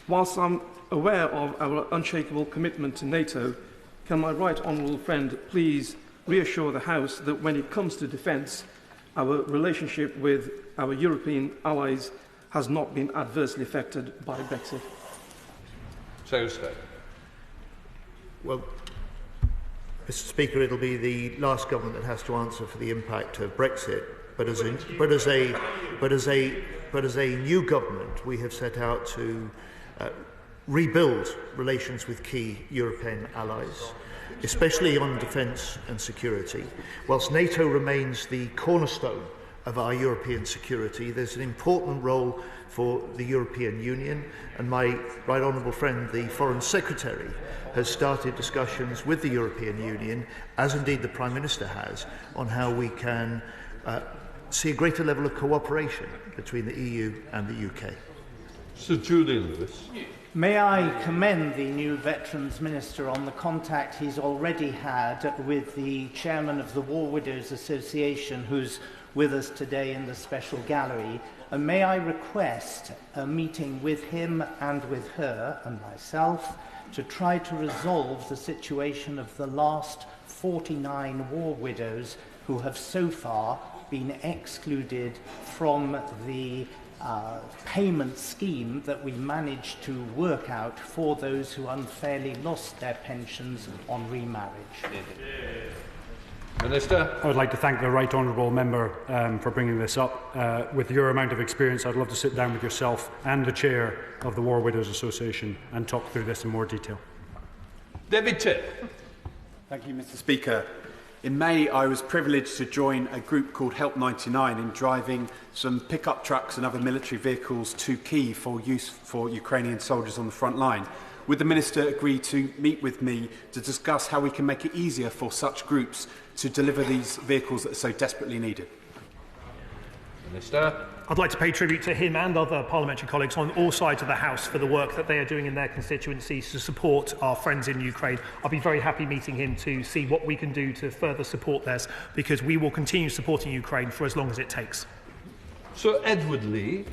Whilst I'm aware of our unshakable commitment to NATO, can my right honourable friend please reassure the House that when it comes to defence, our relationship with our European allies has not been adversely affected by Brexit? Secretary of State. Well, Mr. Speaker, it'll be the last government that has to answer for the impact of Brexit. But as a new government, we have set out to rebuild relations with key European allies, especially on defence and security. Whilst NATO remains the cornerstone of our European security, there's an important role for the European Union, and my right honourable friend, the Foreign Secretary, has started discussions with the European Union, as indeed the Prime Minister has, on how we can see a greater level of cooperation between the EU and the UK. Sir Julian Lewis. May I commend the new Veterans Minister on the contact he's already had with the chairman of the War Widows Association, who's with us today in the special gallery. And may I request a meeting with him and with her and myself to try to resolve the situation of the last 49 war widows who have so far been excluded from the payment scheme that we managed to work out for those who unfairly lost their pensions on remarriage. Minister. I would like to thank the Right Honourable Member for bringing this up. With your amount of experience, I'd love to sit down with yourself and the Chair of the War Widows Association and talk through this in more detail. David Tipp. Thank you, Mr. Speaker. In May, I was privileged to join a group called Help 99 in driving some pickup trucks and other military vehicles to Kyiv for use for Ukrainian soldiers on the front line. Would the Minister agree to meet with me to discuss how we can make it easier for such groups to deliver these vehicles that are so desperately needed? Minister. I'd like to pay tribute to him and other parliamentary colleagues on all sides of the House for the work that they are doing in their constituencies to support our friends in Ukraine. I'll be very happy meeting him to see what we can do to further support theirs, because we will continue supporting Ukraine for as long as it takes. Sir Edward Leigh.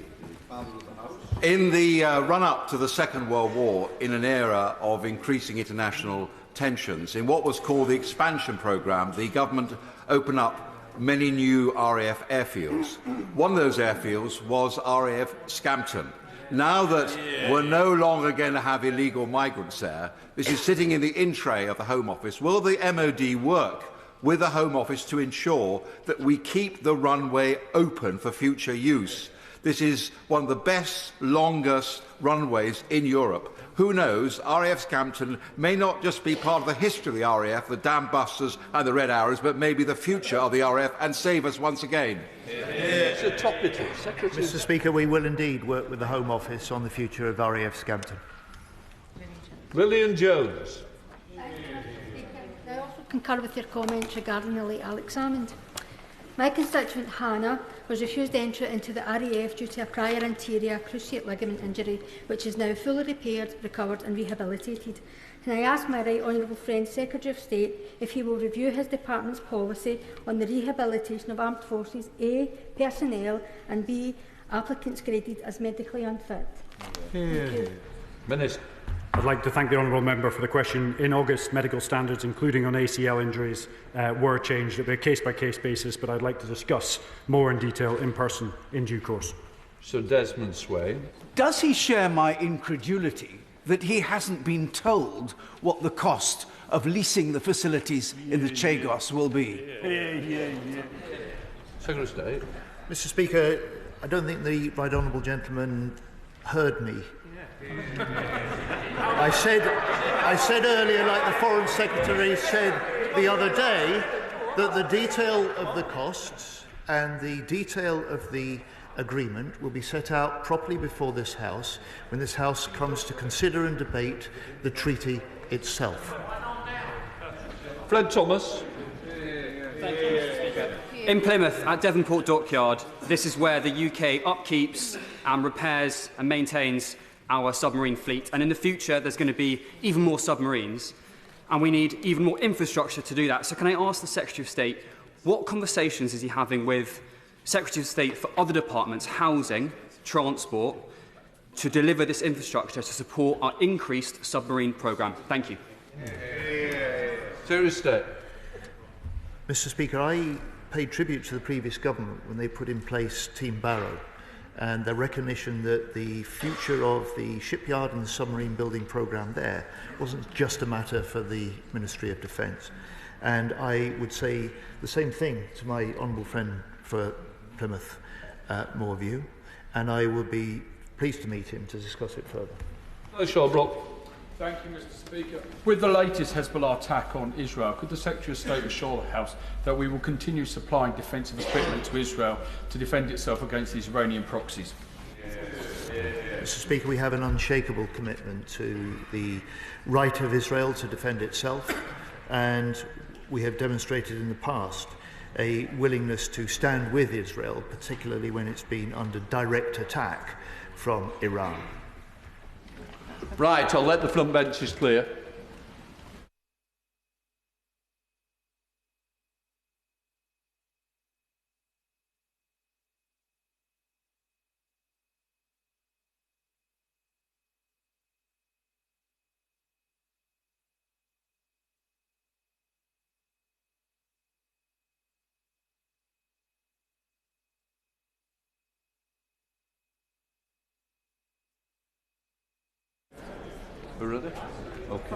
In the run-up to the Second World War, in an era of increasing international tensions, in what was called the expansion programme, the government opened up many new RAF airfields. One of those airfields was RAF Scampton. Now that we're no longer going to have illegal migrants there, this is sitting in the in-tray of the Home Office. Will the MOD work with the Home Office to ensure that we keep the runway open for future use? This is one of the best, longest runways in Europe. Who knows, RAF Scampton may not just be part of the history of the RAF, the Dam Busters and the Red Arrows, but maybe the future of the RAF and save us once again. Sir Toppity, Secretary. Mr. Speaker, we will indeed work with the Home Office on the future of RAF Scampton. Lillian Jones. I also concur with your comments regarding the late Alex Salmond. My constituent Hannah was refused entry into the RAF due to a prior anterior cruciate ligament injury, which is now fully repaired, recovered and rehabilitated. And I ask my right honourable friend, Secretary of State, if he will review his department's policy on the rehabilitation of armed forces, A, personnel, and B, applicants graded as medically unfit. Minister. I'd like to thank the honourable member for the question. In August, medical standards, including on ACL injuries, were changed at a case-by-case basis, but I'd like to discuss more in detail in person in due course. Sir Desmond Swain. Does he share my incredulity that he hasn't been told what the cost of leasing the facilities in the Chagos will be? Secretary of State. Mr. Speaker, I don't think the right honourable gentleman heard me. I said earlier, like the Foreign Secretary said the other day, that the detail of the costs and the detail of the agreement will be set out properly before this House when this House comes to consider and debate the treaty itself. Fred Thomas. Thank you, Mr. Speaker. In Plymouth, at Devonport Dockyard, this is where the UK upkeeps and repairs and maintains our submarine fleet. And in the future, there's going to be even more submarines. And we need even more infrastructure to do that. So can I ask the Secretary of State, what conversations is he having with Secretary of State for other departments, housing, transport, to deliver this infrastructure to support our increased submarine programme? Thank you. Secretary of State. Mr. Speaker, I paid tribute to the previous government when they put in place Team Barrow and the recognition that the future of the shipyard and the submarine building programme there wasn't just a matter for the Ministry of Defence. And I would say the same thing to my honourable friend for Plymouth Moorview, and I will be pleased to meet him to discuss it further. Thank you, Mr. Speaker. With the latest Hezbollah attack on Israel, could the Secretary of State assure the House that we will continue supplying defensive equipment to Israel to defend itself against these Iranian proxies? Mr. Speaker, we have an unshakable commitment to the right of Israel to defend itself, and we have demonstrated in the past a willingness to stand with Israel, particularly when it's been under direct attack from Iran. Right, I'll let the front benches clear. We're ready? Okay.